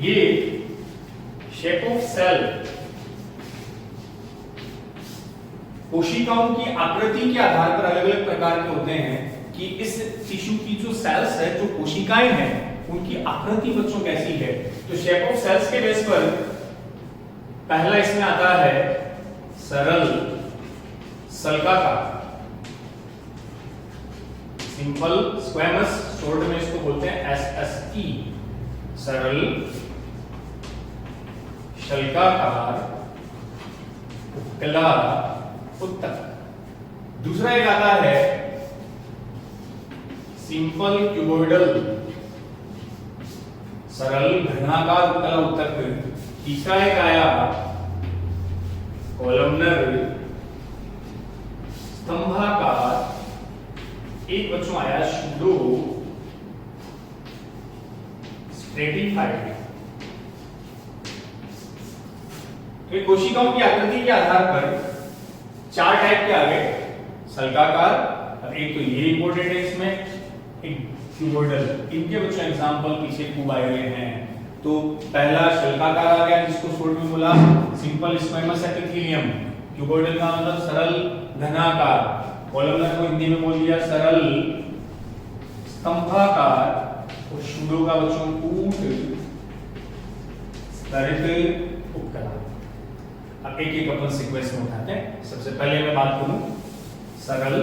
ये शेप ऑफ सेल कोशिकाओं की आकृति के आधार पर अलग अलग प्रकार के होते हैं कि इस टिश्यू की जो सेल्स है, जो कोशिकाएं हैं, उनकी आकृति बच्चों कैसी है। तो शेप ऑफ सेल्स के बेस पर पहला इसमें आता है सरल सल्काकार, सिंपल स्क्वैमस, शॉर्ट में इसको बोलते हैं SSE, सरल शल्काकार उपकला उत्तक। दूसरा एक आता है सिंपल क्यूबोइडल, सरल घनाकार उपकला उत्तक। तीसरा एक आया कॉलमनर स्तंभाकार, एक बच्चों आया शूडो स्ट्रेटिफाइड। तो कोशिकाओं की आकृति के आधार पर चार टाइप के आ गए सल्काकार। अब एक तो ये इंपॉर्टेंट है इसमें, एक क्यूबोइडल। इनके बच्चों एग्जांपल पीछे खूब आए हुए हैं। तो पहला शल्काकार आ गया जिसको शॉर्ट में बोला सिंपल स्क्वैमस एपिथेलियम। क्यूबोइडल का मतलब सरल घनाकार। कॉलमनर को हिंदी में बोल दिया सरल स्तंभाकार। और शूडो का बच्चों कूट स्तरित उपकला। अब एक एक अपन सीक्वेंस में उठाते हैं। सबसे पहले मैं बात करूं सरल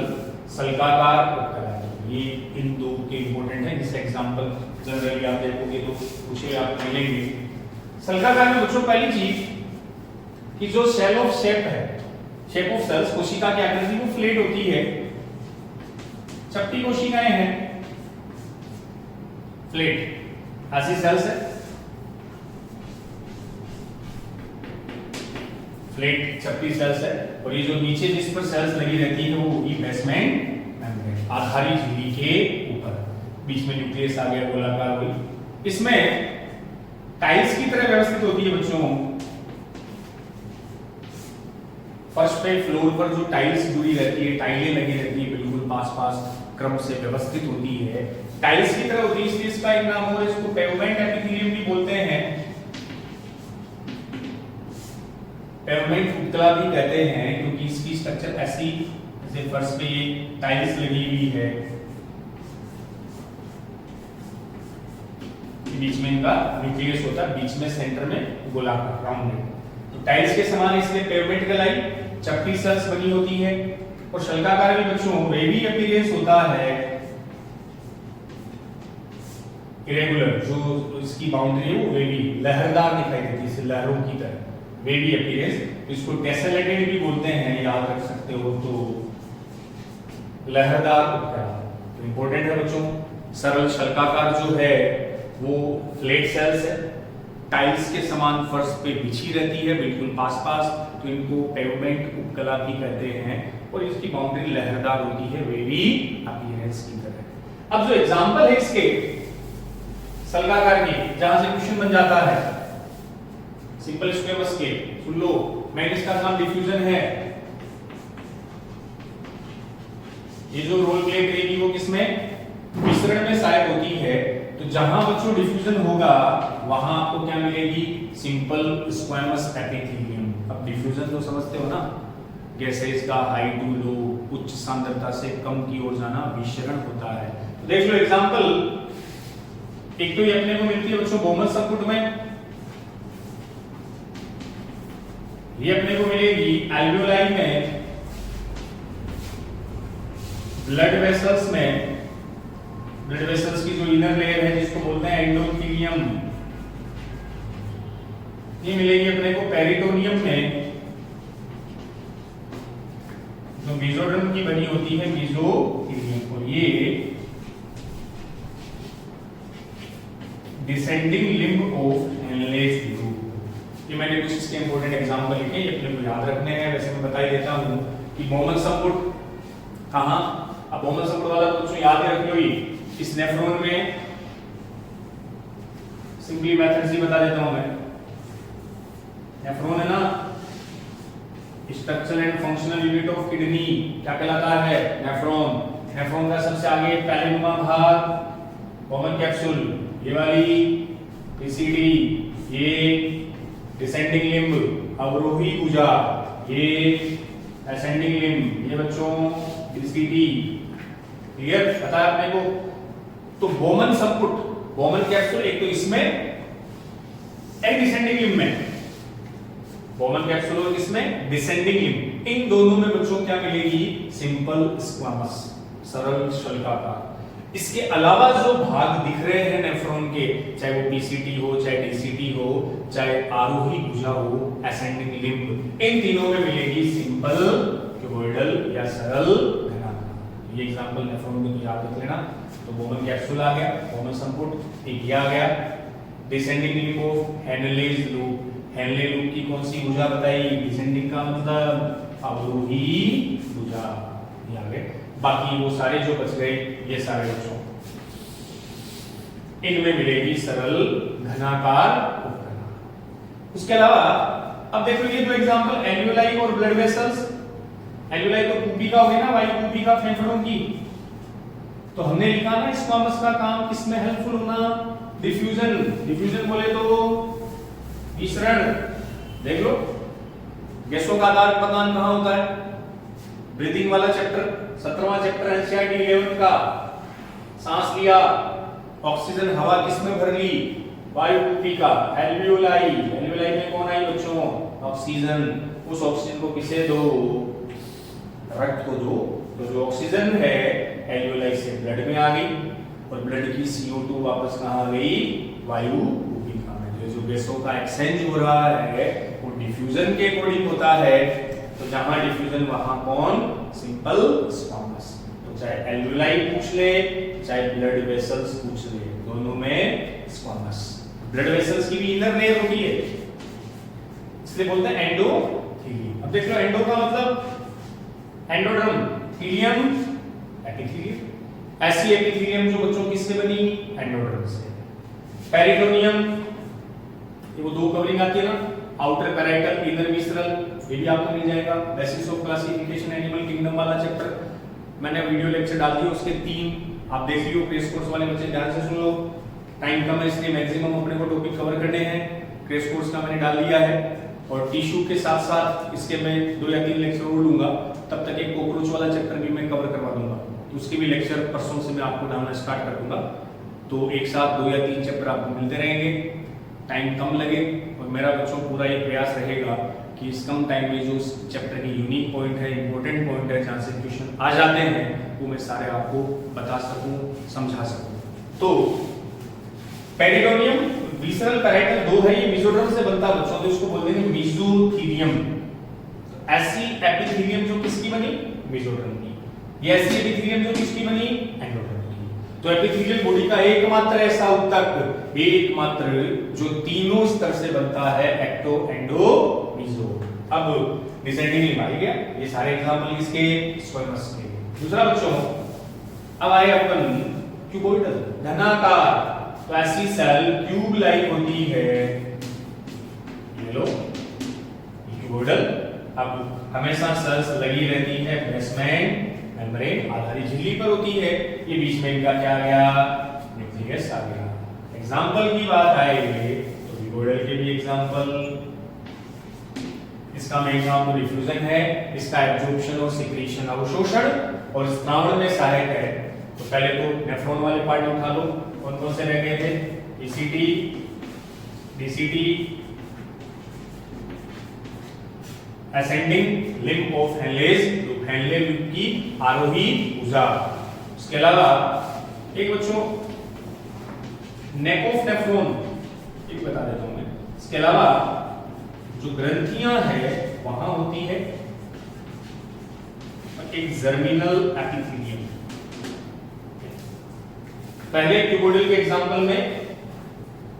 सल्काकार उपकला। ये इन दो के इंपॉर्टेंट है, जिसका एग्जांपल जनरली आप देखोगे तो पूछे आप मिलेंगे। सल्काकार में बच्चों पहली चीज कि जो सेल ऑफ शेप है, शेप ऑफ सेल्स, कोशिका की आकृति वो फ्लैट होती है। चपटी कोशिकाएं हैं, फ्लैट ऐसी सेल्स है, फ्लैट चपटी सेल्स है। और ये जो नीचे जिस पर सेल्स लगी रहती है वो होगी बेसमेंट मेम्ब्रेन, आधारी झिल्ली के ऊपर। बीच में न्यूक्लियस आ गया, गोलाकार हुई। इसमें टाइल्स की तरह व्यवस्थित होती है बच्चों। फर्श पे फ्लोर पर जो टाइल्स जुड़ी रहती है, टाइलें लगी रहती है, बिल्कुल पास पास क्रम से व्यवस्थित होती है, टाइल्स की तरह होती है। इसलिए इसका एक नाम और इसको पेवमेंट एपिथेलियम भी बोलते हैं, पेवमेंट उपकला भी कहते हैं, क्योंकि इसकी स्ट्रक्चर ऐसी जैसे फर्श पे ये टाइल्स लगी हुई है, बीच में इनका न्यूक्लियस होता है, बीच में सेंटर में गोलाकार राउंड है। तो टाइल्स के समान इसलिए पेवमेंट कहलाई। चपटी सेल्स बनी होती है। और शल्काकार भी बच्चों वेवी अपीयरेंस होता है, इरेगुलर, जो इसकी बाउंड्री है वो वेवी लहरदार दिखाई देती है, लहरों की तरह, वेवी अपीयरेंस। इसको टेसेलेटेड भी बोलते हैं, याद रख सकते हो। तो लहरदार उपकला तो इंपॉर्टेंट है बच्चों। सरल शल्काकार जो है वो फ्लैट सेल्स है, टाइल्स के समान फर्श पे बिछी रहती है, बिल्कुल पास पास, तो इनको पेवमेंट उपकला भी कहते हैं। और इसकी बाउंड्री लहरदार होती है, वेवी अपीयरेंस की तरह। अब जो एग्जांपल है इसके सल्काकार की, जहां से क्वेश्चन बन जाता है सिंपल स्क्वेमस के, सुन लो, मैंने इसका नाम डिफ्यूजन है। ये जो रोल प्ले करेगी वो किसमें, मिश्रण में सहायक होती है। तो जहां बच्चों डिफ्यूजन होगा वहां आपको क्या मिलेगी, सिंपल स्क्वेमस एपिथेलियम। अब डिफ्यूजन तो समझते हो ना, गैसेस का हाई टू लो, उच्च सांद्रता से कम की ओर जाना विषरण होता है। तो देख लो एग्जांपल, एक तो ये अपने को मिलती है बच्चों बोमल संकुट में, ये अपने को मिलेगी एल्वियोलाई में, ब्लड वेसल्स में, ब्लड वेसल्स की जो इनर लेयर है जिसको बोलते हैं एंडोथेलियम, ये मिलेगी अपने को पेरिटोनियम में, जो मेसोडर्म की बनी होती है मेसोथेलियम। और ये descending limb of Henle's loop. ये मैंने कुछ इसके इंपॉर्टेंट एग्जांपल लिखे, ये अपने को याद रखने हैं। वैसे मैं बता ही देता हूं कि बोमन संपुट कहां, अब बोमन संपुट वाला तो याद ही रख लो, इस नेफ्रॉन में सिंपली मेथड से बता देता हूं मैं। नेफ्रॉन है ना, structural and functional unit of kidney क्या कहलाता है? नेफ्रॉन। नेफ्रॉन का सबसे आगे पैलिनुमा भाग, बोमन कैप्सूल, ये वाली पीसीडी, ये डिसेंडिंग लिम्ब अवरोही भुजा, ये असेंडिंग लिम्ब, ये बच्चों डीसीडी। क्लियर? पता है अपने को? तो बोमन संपुट, बोमन कैप्सूल एक तो इसमें, एक डिसेंडिंग लिम्ब में। बोमन कैप्सूल और इसमें डिसेंडिंग लिम्ब, इन दोनों में बच्चों क्या मिलेगी? सिंपल स्क्वामस, सरल शल्काकार। इसके अलावा जो भाग दिख रहे हैं नेफ्रॉन के, चाहे वो पीसीटी हो, चाहे डीसीटी हो, चाहे आरोही भुजा हो, असेंडिंग लिम्ब, इन तीनों में मिलेगी सिंपल क्यूबॉइडल या सरल घनाकार। ये एग्जांपल नेफ्रॉन में तो याद रख लेना। तो बोमन कैप्सूल आ गया, बोमन संपुट एक ये आ गया, descending limb of Henle's loop. Henle loop की कौन सी भुजा बताई? डिसेंडिंग का मतलब अवरोही भुजा, ये आ गए। बाकी वो सारे जो बच गए, ये सारे बच्चों इनमें मिलेगी सरल घनाकार उपघना। उसके अलावा अब देखो ये दो एग्जांपल, एल्वियोलाई और ब्लड वेसल्स। एल्वियोलाई तो पुपिका हो गई ना, वायु पुपिका फेफड़ों की। तो हमने लिखा ना स्क्वामस का काम किसमें हेल्पफुल होना? डिफ्यूजन। डिफ्यूजन बोले तो विसरण। देख लो गैसों का आदान प्रदान कहां होता है? ब्रीदिंग वाला चैप्टर, 17वां चैप्टर एनसीईआरटी 11 का। सांस लिया, ऑक्सीजन हवा किसमें भर ली? वायु पुपिका, एल्वियोलाई। एल्वियोलाई में कौन आई बच्चों? ऑक्सीजन। उस ऑक्सीजन को किसे दो? रक्त को दो। तो जो ऑक्सीजन है एल्वियोलाई से ब्लड में आ गई, और ब्लड की CO2 वापस कहां आ गई? वायु पुपिका में। जो गैसों का एक्सचेंज हो रहा है वो डिफ्यूजन के अकॉर्डिंग होता है। तो जहां डिफ्यूजन वहां कौन? Simple squamous. तो चाहे एल्वियोलाई पूछ ले, चाहे ब्लड वेसल्स पूछ ले, दोनों में स्क्वामस। ब्लड वेसल्स की भी इनर लेयर होती है, इसलिए बोलते हैं एंडोथीलियम। अब देख लो एंडो का मतलब एंडोडर्म, थीलियम एपिथीलियम। ऐसी एपिथीलियम जो बच्चों किससे बनी? एंडोडर्म से। पेरिटोनियम, ये वो दो कवरिंग आती है ना, आउटर पैराइटल, इनर विसरल, ये भी आपको मिल जाएगा। Basis of classification animal kingdom वाला चैप्टर मैंने वीडियो लेक्चर डाल दिया, उसके 3 आप देख लियो। क्रेश कोर्स वाले बच्चे ध्यान से सुन लो, टाइम कम है इसलिए मैक्सिमम अपने को टॉपिक कवर करने हैं। क्रेश कोर्स का मैंने डाल दिया है, और टिश्यू के साथ साथ इसके मैं 2 या 3 लेक्चर और लूंगा। तब तक एक कॉकरोच वाला चैप्टर भी मैं कवर करवा दूंगा, तो उसके भी लेक्चर परसों से मैं आपको डालना स्टार्ट कर दूंगा। तो एक साथ 2 या 3 चैप्टर आपको मिलते रहेंगे, टाइम कम लगे। और मेरा बच्चों पूरा ये प्रयास रहेगा कि इस कम टाइम में जो चैप्टर की यूनिक पॉइंट है, इंपॉर्टेंट पॉइंट है, जहां से क्वेश्चन आ जाते हैं, वो मैं सारे आपको बता सकूं, समझा सकूं। तो पेरिटोनियम, विसरल पैराइटल 2 है, ये मेसोडर्म से बनता है बच्चों, तो इसको बोलते हैं मेसोथीलियम। ऐसी एपिथीलियम जो किसकी बनी? मेसोडर्म की। ये ऐसी एपिथीलियम जो किसकी बनी? एंडोडर्म की। तो एपिथीलियल बॉडी का एकमात्र ऐसा ऊतक, एकमात्र जो तीनों स्तर से बनता है, एक्टो, एंडो, मेसो। अब डिसेंडिंग लिम्ब आ गया, ये सारे एग्जांपल किसके? स्क्वामस के। दूसरा बच्चों अब आए अपन क्यूबॉइडल, घनाकार। तो ऐसी सेल क्यूब लाइक होती है, ये लो क्यूबॉइडल। अब हमेशा सेल्स लगी रहती है बेसमेंट मेम्ब्रेन आधारित झिल्ली पर होती है। ये बीच में इनका क्या आ गया? न्यूक्लियस आ गया। एग्जांपल की बात आएगी तो क्यूबॉइडल के भी एग्जांपल, इसका मेन काम तो डिफ्यूजन है, इसका एब्जॉर्प्शन और सिक्रीशन अवशोषण, और स्त्रावण में सहायक है। तो पहले तो नेफ्रॉन वाले पार्ट उठा लो, कौन कौन से रह गए थे? PCT, DCT, ascending limb of Henle's, Henle limb की आरोही भुजा। उसके अलावा एक बच्चों नेक ऑफ नेफ्रॉन, एक बता देता हूं मैं। इसके अलावा जो ग्रंथियां हैं वहां होती है एक जर्मिनल एपिथेलियम। पहले क्यूबॉइडल के एग्जांपल में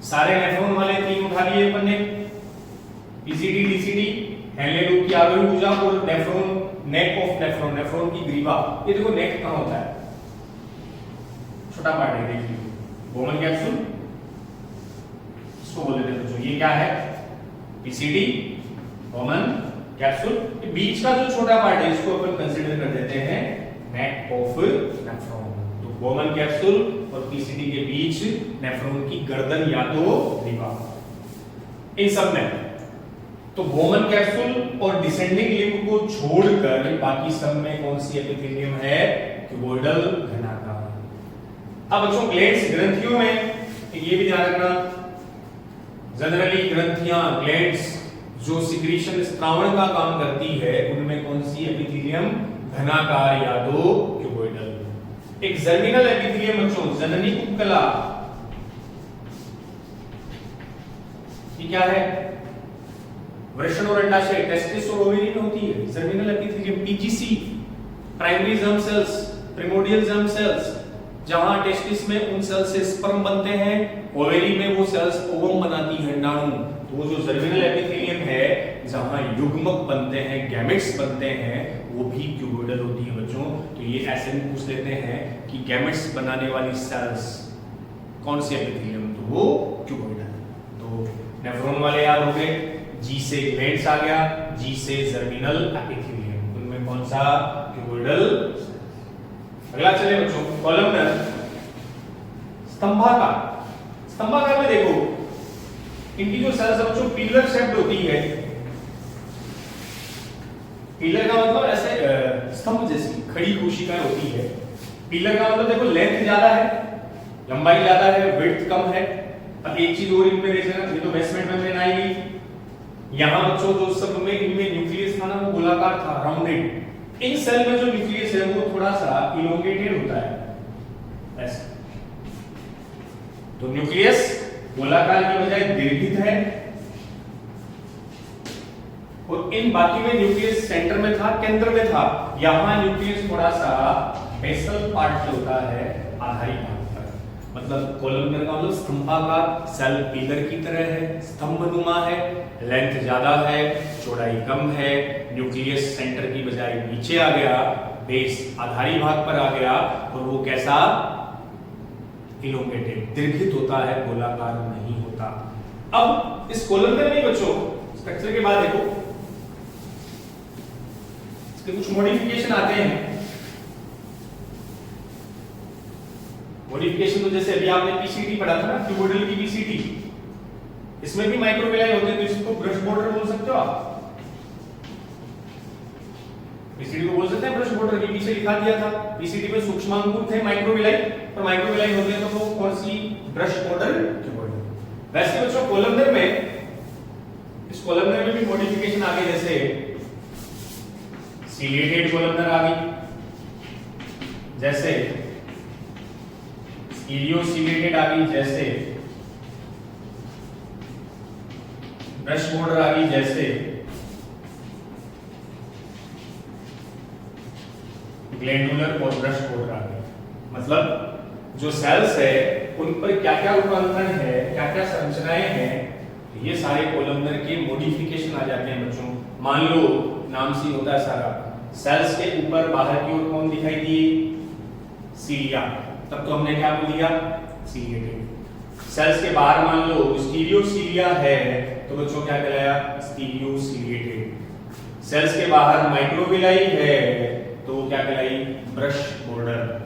सारे नेफ्रॉन वाले 3 उठा लिए अपन ने, पीसीडी डीसीडी, हेनले लूप की आगे भुजा और nephron, neck of nephron, nephron की ग्रीवा। ये देखो नेक कहां होता है, छोटा पार्ट है, देखिए बोमन कैप्सूल इसको बोल देते हैं बच्चों। ये क्या है, पीसीडी बोमन कैप्सूल। बीच का जो छोटा पार्ट है इसको अपन कंसीडर कर देते हैं नेक ऑफ नेफ्रॉन। तो बोमन कैप्सूल और पीसीडी के बीच नेफ्रॉन की गर्दन या तो ग्रीवा, इन सब में। तो बोमन कैप्सूल और डिसेंडिंग लिम्ब को छोड़कर बाकी सब में कौन सी एपिथेलियम है, क्यूबोइडल घनाकार। अब बच्चों ग्लैंड्स, ग्रंथियों में ये भी ध्यान रखना, जनरली ग्रंथियां, ग्लैंड्स जो सिक्रीशन स्त्रावण का काम करती है उनमें कौन सी एपिथेलियम, घनाकार या तो क्यूबोइडल। एक जर्मिनल एपिथेलियम बच्चों, जननी उपकला, ये क्या है, वृषण और अंडाशय, टेस्टिस और ओवेरी में होती है germinal epithelium. PGC, primary germ cells, primordial germ cells, जहां टेस्टिस में उन सेल से स्पर्म बनते हैं, ओवेरी में वो सेल्स ओवम बनाती है, अंडाणु। तो वो जो जर्मिनल एपिथेलियम है जहां युग्मक बनते हैं, गैमेट्स बनते हैं, वो भी क्यूबोइडल होती है बच्चों। तो ये ऐसे भी पूछ लेते हैं कि गैमेट्स बनाने वाली सेल्स कौन सी एपिथेलियम, तो वो क्यूबोइडल। तो नेफ्रॉन वाले याद हो गए, जी से ग्लैंड्स आ गया, जी से जर्मिनल एपिथेलियम, उनमें कौन सा, क्यूबोइडल। अगला चले बच्चों, कॉलमनर, स्तंभाकार। स्तंभाकार में देखो इनकी जो सेल्स बच्चों पिलर शेप्ड होती है, पिलर का मतलब ऐसे स्तंभ जैसी खड़ी कोशिकाएं होती है। पिलर का मतलब देखो लेंथ ज्यादा है, लंबाई ज्यादा है, विड्थ कम है। अब एक चीज और इनमें देख लेना, ये तो बेसमेंट मेम्ब्रेन आएगी। यहां बच्चों जो सब में इनमें न्यूक्लियस था ना वो गोलाकार था, राउंडेड। इन सेल में जो न्यूक्लियस है वो थोड़ा सा इलोंगेटेड होता है ऐसे। तो न्यूक्लियस गोलाकार की बजाय दीर्घित है, और इन बाकी में न्यूक्लियस सेंटर में था, केंद्र में था। यहां न्यूक्लियस थोड़ा सा बेसल पार्ट से होता है, आधारी भाग पर। मतलब कॉलमनर का मतलब स्तंभाकार, सेल पिलर की तरह है, स्तंभनुमा है, लेंथ ज्यादा है, चौड़ाई कम है, न्यूक्लियस सेंटर की बजाय नीचे आ गया, बेस आधारी भाग पर आ गया, और वो कैसा, इलोंगेटेड, दीर्घित होता है, गोलाकार नहीं होता। अब इस कॉलमनर में बच्चों स्ट्रक्चर के बाद देखो इसके कुछ मॉडिफिकेशन आते हैं। मॉडिफिकेशन तो जैसे अभी आपने पीसीटी पढ़ा था ना, क्यूबोइडल की पीसीटी, इसमें भी माइक्रोविलाई होते हैं, तो इसको ब्रश बॉर्डर बोल सकते हो आप। पीसीटी को बोल सकते हैं ब्रश बॉर्डर, की पीछे लिखा दिया था। पीसीटी में सूक्ष्मांकुर थे माइक्रोविलाई, और माइक्रोविलाई होते हैं तो वो कौन सी, ब्रश बॉर्डर क्यूबोइडल। वैसे बच्चों कॉलमनर में, इस कॉलमनर में भी मॉडिफिकेशन आ गई, जैसे सीलिएटेड कॉलमनर आ गई, जैसे स्टीरियोसीलिएटेड आ गई, जैसे ब्रश बॉर्डर आ गई, जैसे ग्लैंडुलर और ब्रश बॉर्डर आ गई। मतलब जो सेल्स है उन पर क्या क्या रूपांतरण है, क्या क्या संरचनाएं हैं, ये सारे कॉलमनर के मॉडिफिकेशन आ जाते हैं बच्चों। मान लो नाम से होता है सारा, सेल्स के ऊपर बाहर की ओर कौन दिखाई दिए, सीलिया, तब तो हमने क्या बोल दिया, सीलिएटेड। सेल्स के बाहर मान लो स्टीरियोसीलिया है तो बच्चों क्या कहलाया, स्टीरियोसीलिएटेड। सेल्स के बाहर माइक्रोविलाई है तो क्या कहलाई, ब्रश बॉर्डर।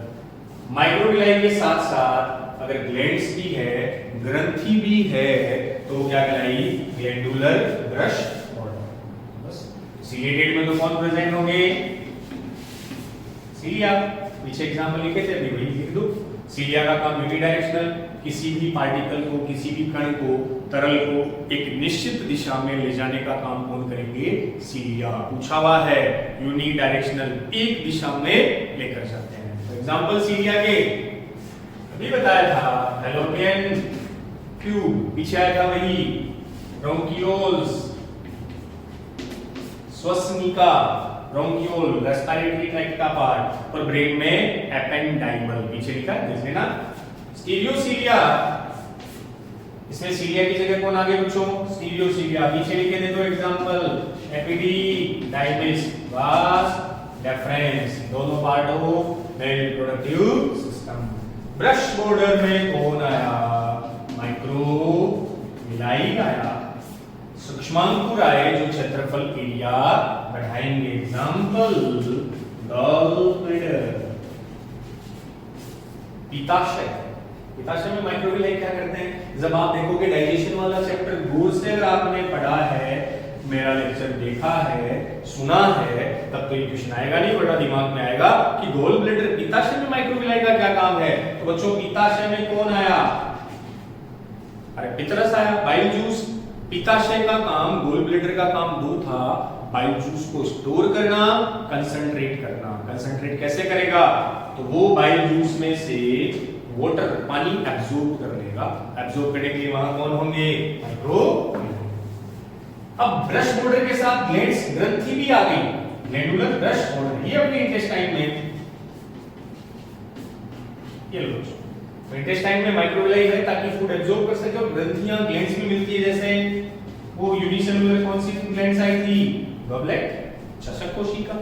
माइक्रोविलाई के साथ साथ अगर ग्लैंड्स भी है, ग्रंथि भी है, तो क्या कहलाई, ग्लैंडुलर ब्रश बॉर्डर। बस सीलिएटेड में तो कौन प्रेजेंट होंगे, सीलिया। पीछे एग्जांपल लिखे थे, अभी वही लिख दो। सीलिया का काम यूनिडायरेक्शनल, किसी भी पार्टिकल को, किसी भी कण को, तरल को एक निश्चित दिशा में ले जाने का काम कौन करेंगे, सीलिया। पूछा हुआ है यूनिडायरेक्शनल, एक दिशा में लेकर जाते हैं। तो एग्जांपल सीलिया के अभी बताया था, फैलोपियन ट्यूब, पीछे आया था वही ब्रोंकियोल्स, श्वसनिका, ब्रोंकियोल, रेस्पिरेटरी ट्रैक्ट का पार्ट, और ब्रेन में एपेंडाइमल, पीछे लिखा देख लेना। स्टीरियोसीलिया इसमें सीलिया की जगह कौन आ गया बच्चों? स्टीरियो सीलिया। पीछे लिखे दे दो एग्जांपल, एपिडिडाइमिस, वास डेफरेंस, दोनों part of male reproductive system. Brush border में कौन आया? माइक्रोविलाई आया। सूक्ष्मांकुर आए जो क्षेत्रफल एरिया बढ़ाएंगे। Example gall bladder. पित्ताशय, पित्ताशय में माइक्रोविलाई क्या करते हैं? जब आप देखोगे डाइजेशन वाला चैप्टर गौर से अगर आपने पढ़ा है, मेरा लेक्चर देखा है, सुना है, तब तो ये क्वेश्चन आएगा नहीं, वरना दिमाग में आएगा कि गोल ब्लैडर, पित्ताशय में माइक्रोविलाई का क्या काम है? तो बच्चों पित्ताशय में कौन आया? अरे पितरस आया, बाइल जूस। पित्ताशय का काम, गोल ब्लैडर का काम दो था, बाइल जूस को स्टोर करना, कंसंट्रेट करना। कंसंट्रेट कैसे करेगा? तो वो बाइल जूस में से वाटर, पानी एब्जॉर्ब कर लेगा। एब्जॉर्ब करने के लिए वहां कौन होंगे? माइक्रोविलाई। अब ब्रश बॉर्डर के साथ ग्लैंड्स, ग्रंथि भी आ गई। ग्लैंडुलर ब्रश बॉर्डर ये अपने इंटेस्टाइन में, ये लो तो इंटेस्टाइन में माइक्रोविलाई है ताकि फूड एब्जॉर्ब कर सके, और ग्रंथियां, ग्लैंड्स भी मिलती है। जैसे वो यूनिसेलुलर कौन सी ग्लैंड्स आई थी? गॉबलेट, चषक कोशिका।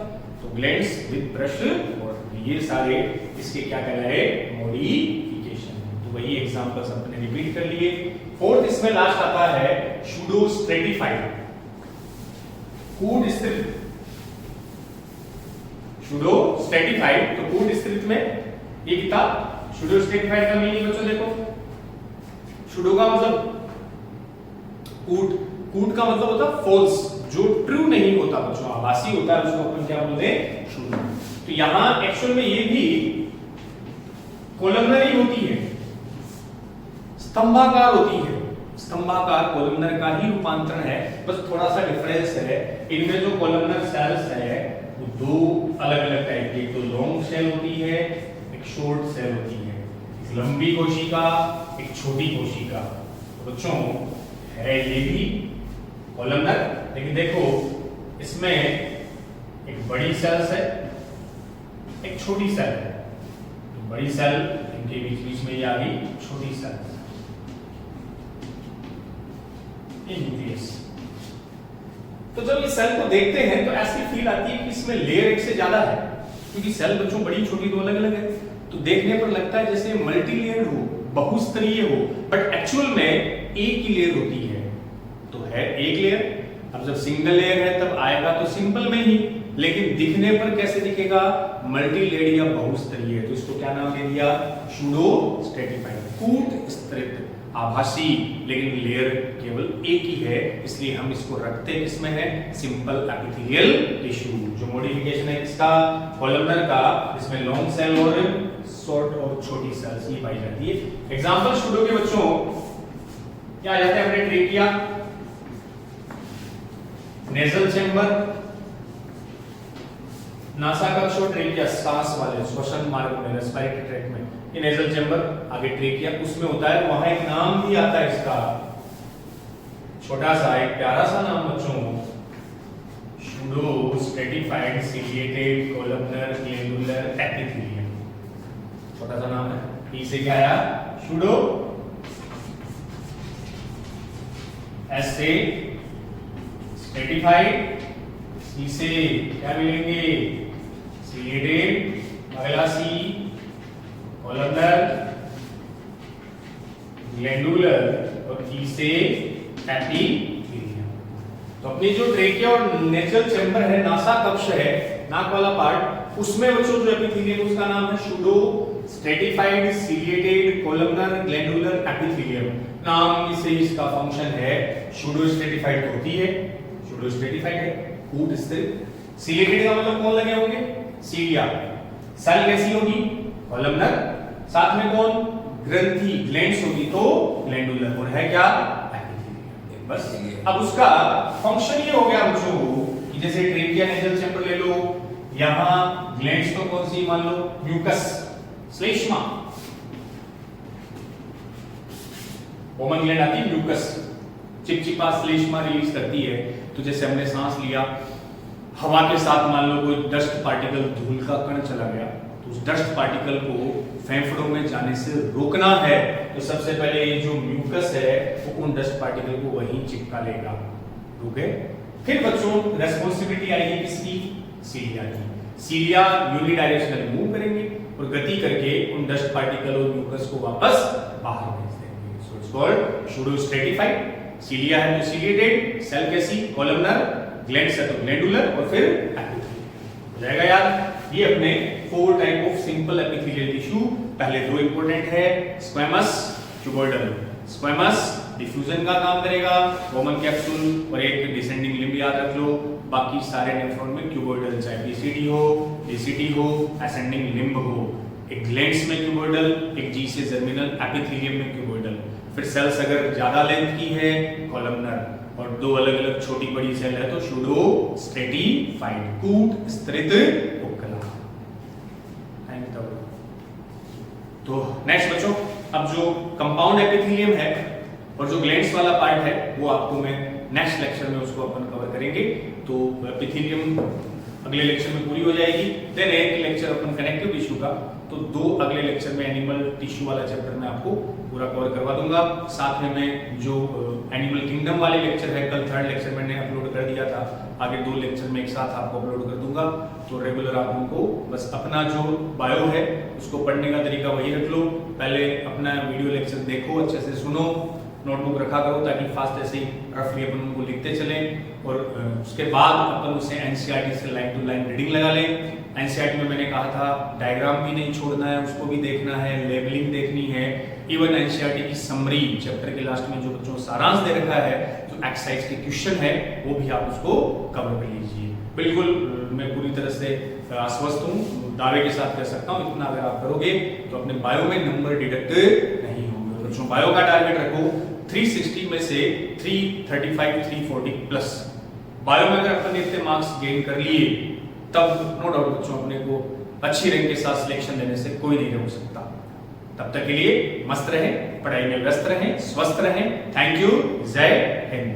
तो ग्लैंड्स विद ब्रश बॉर्डर, ये सारे इसके क्या कहलाए? मॉडिफिकेशन। तो वही एग्जांपल्स अपने रिपीट कर लिए। फोर्थ इसमें लास्ट आता है शूडो स्ट्रेटिफाइड, कूट स्थित। शूडो स्ट्रेटिफाइड, तो कूट स्थित में ये किताब। शूडो स्ट्रेटिफाइड का मीनिंग बच्चों देखो, शूडो का मतलब कूट, कूट का मतलब होता है फॉल्स, जो ट्रू नहीं होता बच्चों, आभासी होता है, उसको अपन क्या बोलते हैं? शूडो। तो यहां एक्चुअल में ये भी कोलमनर ही होती है, स्तंभाकार होती है। स्तंभाकार कोलमनर का ही रूपांतरण है, बस थोड़ा सा डिफरेंस है। इनमें जो कोलमनर सेल्स है वो दो अलग अलग टाइप की, तो लॉन्ग सेल होती है, एक शॉर्ट सेल होती है। एक लंबी कोशिका, एक छोटी कोशिका। तो बच्चों है ये भी कोलमनर, लेकिन देखो इसमें एक बड़ी सेल्स है, एक छोटी सेल है। तो बड़ी सेल, इनके बीच बीच में ये आ गई छोटी सेल, ये न्यूक्लियस। तो जब इस सेल को देखते हैं तो ऐसी फील आती है कि इसमें लेयर एक से ज्यादा है, क्योंकि सेल बच्चों बड़ी छोटी तो अलग अलग है, तो देखने पर लगता है जैसे मल्टी लेयर हो, बहुस्तरीय हो, बट एक्चुअल में एक ही लेयर होती है। तो है एक लेयर। अब जब सिंगल लेयर है तब आएगा तो सिंपल में ही, लेकिन दिखने पर कैसे दिखेगा? मल्टी लेयर या बहुस्तरीय। तो इसको क्या नाम दे दिया? शूडो स्ट्रेटिफाइड, कूट स्थित, आभासी, लेकिन लेयर केवल एक ही है, इसलिए हम इसको रखते किसमें है? Simple epithelial tissue. जो मॉडिफिकेशन है किसका? कोलमनर का, इसमें लॉन्ग सेल और शॉर्ट और छोटी सेल्स ये पाई जाती है। एग्जांपल शूडो के बच्चों क्या आ जाते हैं? अपने ट्रेकिया, नेजल चेंबर, नासाकक्ष और ट्रेकिया, सांस वाले श्वसन मार्ग में, रेस्पिरेटरी ट्रैक्ट में, ये नेजल चेंबर, आगे ट्रेकिया उसमें होता है। वहां एक नाम भी आता है इसका, छोटा सा एक प्यारा सा नाम बच्चों, pseudo stratified ciliated columnar glandular epithelium. छोटा सा नाम है, ई से क्या आया? शूडो। एस से स्ट्रेटिफाइड, सी से क्या मिलेंगे? सिलिएटेड, अगला सी कोलमनर ग्लैंडुलर, और ई से एपिथेलियम। तो अपनी जो ट्रेकिया और नेजल चेंबर है, नासा कक्ष है, नाक वाला पार्ट, उसमें बच्चों जो एपिथेलियम उसका नाम है pseudo stratified ciliated columnar glandular epithelium. नाम से इसका फंक्शन है, शूडो स्ट्रेटिफाइड होती है, शूडो स्ट्रेटिफाइड है, कूट स्थित। सिलिएटेड का मतलब कौन लगे होंगे? सीलिया। सेल कैसी होगी? कोलमनर, साथ में कौन? ग्रंथि, ग्लैंड्स होगी तो ग्लैंडुलर, और है क्या? एपिथेलियम। बस अब उसका फंक्शन ये हो गया बच्चों कि जैसे ट्रेकिया नेजल चेंबर ले लो, यहां ग्लैंड्स तो कौन सी मान लो? म्यूकस, श्लेष्मा, ओमन ग्लैंड आती है म्यूकस, चिपचिपा श्लेष्मा रिलीज करती है। तो जैसे हमने सांस लिया, हवा के साथ मान लो कोई डस्ट पार्टिकल, धूल का कण चला गया, तो उस डस्ट पार्टिकल को फेफड़ों में जाने से रोकना है, तो सबसे पहले ये जो म्यूकस है वो उन डस्ट पार्टिकल को वहीं चिपका लेगा। ओके, फिर बच्चों रिस्पॉन्सिबिलिटी आएगी किसकी? सीलिया की। सीलिया यूनिडायरेक्शनल मूव करेंगे और गति करके उन डस्ट पार्टिकल और म्यूकस को वापस बाहर भेज देंगे। So it's called सूडोस्ट्रेटिफाइड। सीलिया है तो सीलिएटेड, सेल कैसी? कॉलमनर, ग्लैंड्स है तो ग्लैंडुलर और फिर एपिथेलियल। हो जाएगा याद? ये अपने 4 type of simple epithelial tissue. पहले 2 इंपॉर्टेंट है, स्क्वैमस, क्यूबॉइडल। स्क्वैमस डिफ्यूजन का काम करेगा, कॉमन कैप्सूल और एक डिसेंडिंग लिम्ब याद रख लो। बाकी सारे नेफ्रॉन में क्यूबॉइडल, चाहे पीसीडी हो, डीसीटी हो, असेंडिंग लिम्ब हो। एक ग्लैंड्स में क्यूबॉइडल, एक जी से जर्मिनल एपिथेलियम में क्यूबॉइडल। फिर सेल्स अगर ज्यादा लेंथ की है कॉलमनर, और 2 अलग अलग छोटी बड़ी सेल है तो सूडोस्ट्रेटिफाइड, कूट स्तृत उपकला। तो नेक्स्ट बच्चों, अब जो कंपाउंड एपिथेलियम है और जो ग्लैंड्स वाला पार्ट है वो आपको मैं नेक्स्ट लेक्चर में उसको अपन कवर करेंगे। तो एपिथेलियम अगले लेक्चर में पूरी हो जाएगी। देन एक लेक्चर अपन कनेक्टिव टिश्यू का, तो 2 अगले लेक्चर में एनिमल टिश्यू वाला चैप्टर में आपको पूरा कवर करवा दूंगा। साथ में मैं जो एनिमल किंगडम वाले लेक्चर है, कल 3rd लेक्चर मैंने अपलोड कर दिया था, आगे 2 लेक्चर में एक साथ आपको अपलोड कर दूंगा। तो रेगुलर आप उनको बस अपना जो बायो है उसको पढ़ने का तरीका वही रख लो। पहले अपना वीडियो लेक्चर देखो, अच्छे से सुनो, नोटबुक रखा करो ताकि फास्ट ऐसे ही रफली अपन उनको लिखते चलें। और उसके बाद अपन उसे एनसीईआरटी से लाइन टू लाइन रीडिंग लगा लें। एनसीईआरटी में मैंने कहा था डायग्राम भी नहीं छोड़ना है, उसको भी देखना है, लेबलिंग देखनी है। इवन एनसीईआरटी की समरी चैप्टर के लास्ट में जो बच्चों सारांश दे रखा है, जो एक्सरसाइज के क्वेश्चन है, वो भी आप उसको कवर कर लीजिए। बिल्कुल मैं पूरी तरह से आश्वस्त हूँ, दावे के साथ कह सकता हूँ, इतना अगर आप करोगे तो अपने बायो में नंबर डिडक्ट नहीं होंगे। बच्चों बायो का टारगेट रखो 360 में से 335 340 प्लस। बायो में अगर अपन इतने मार्क्स गेन कर लिए तब नो डाउट बच्चों अपने को अच्छी रैंक के साथ सिलेक्शन देने से कोई नहीं रोक सकता। तब तक के लिए मस्त रहें, पढ़ाई में व्यस्त रहें, स्वस्थ रहें। थैंक यू, जय हिंद।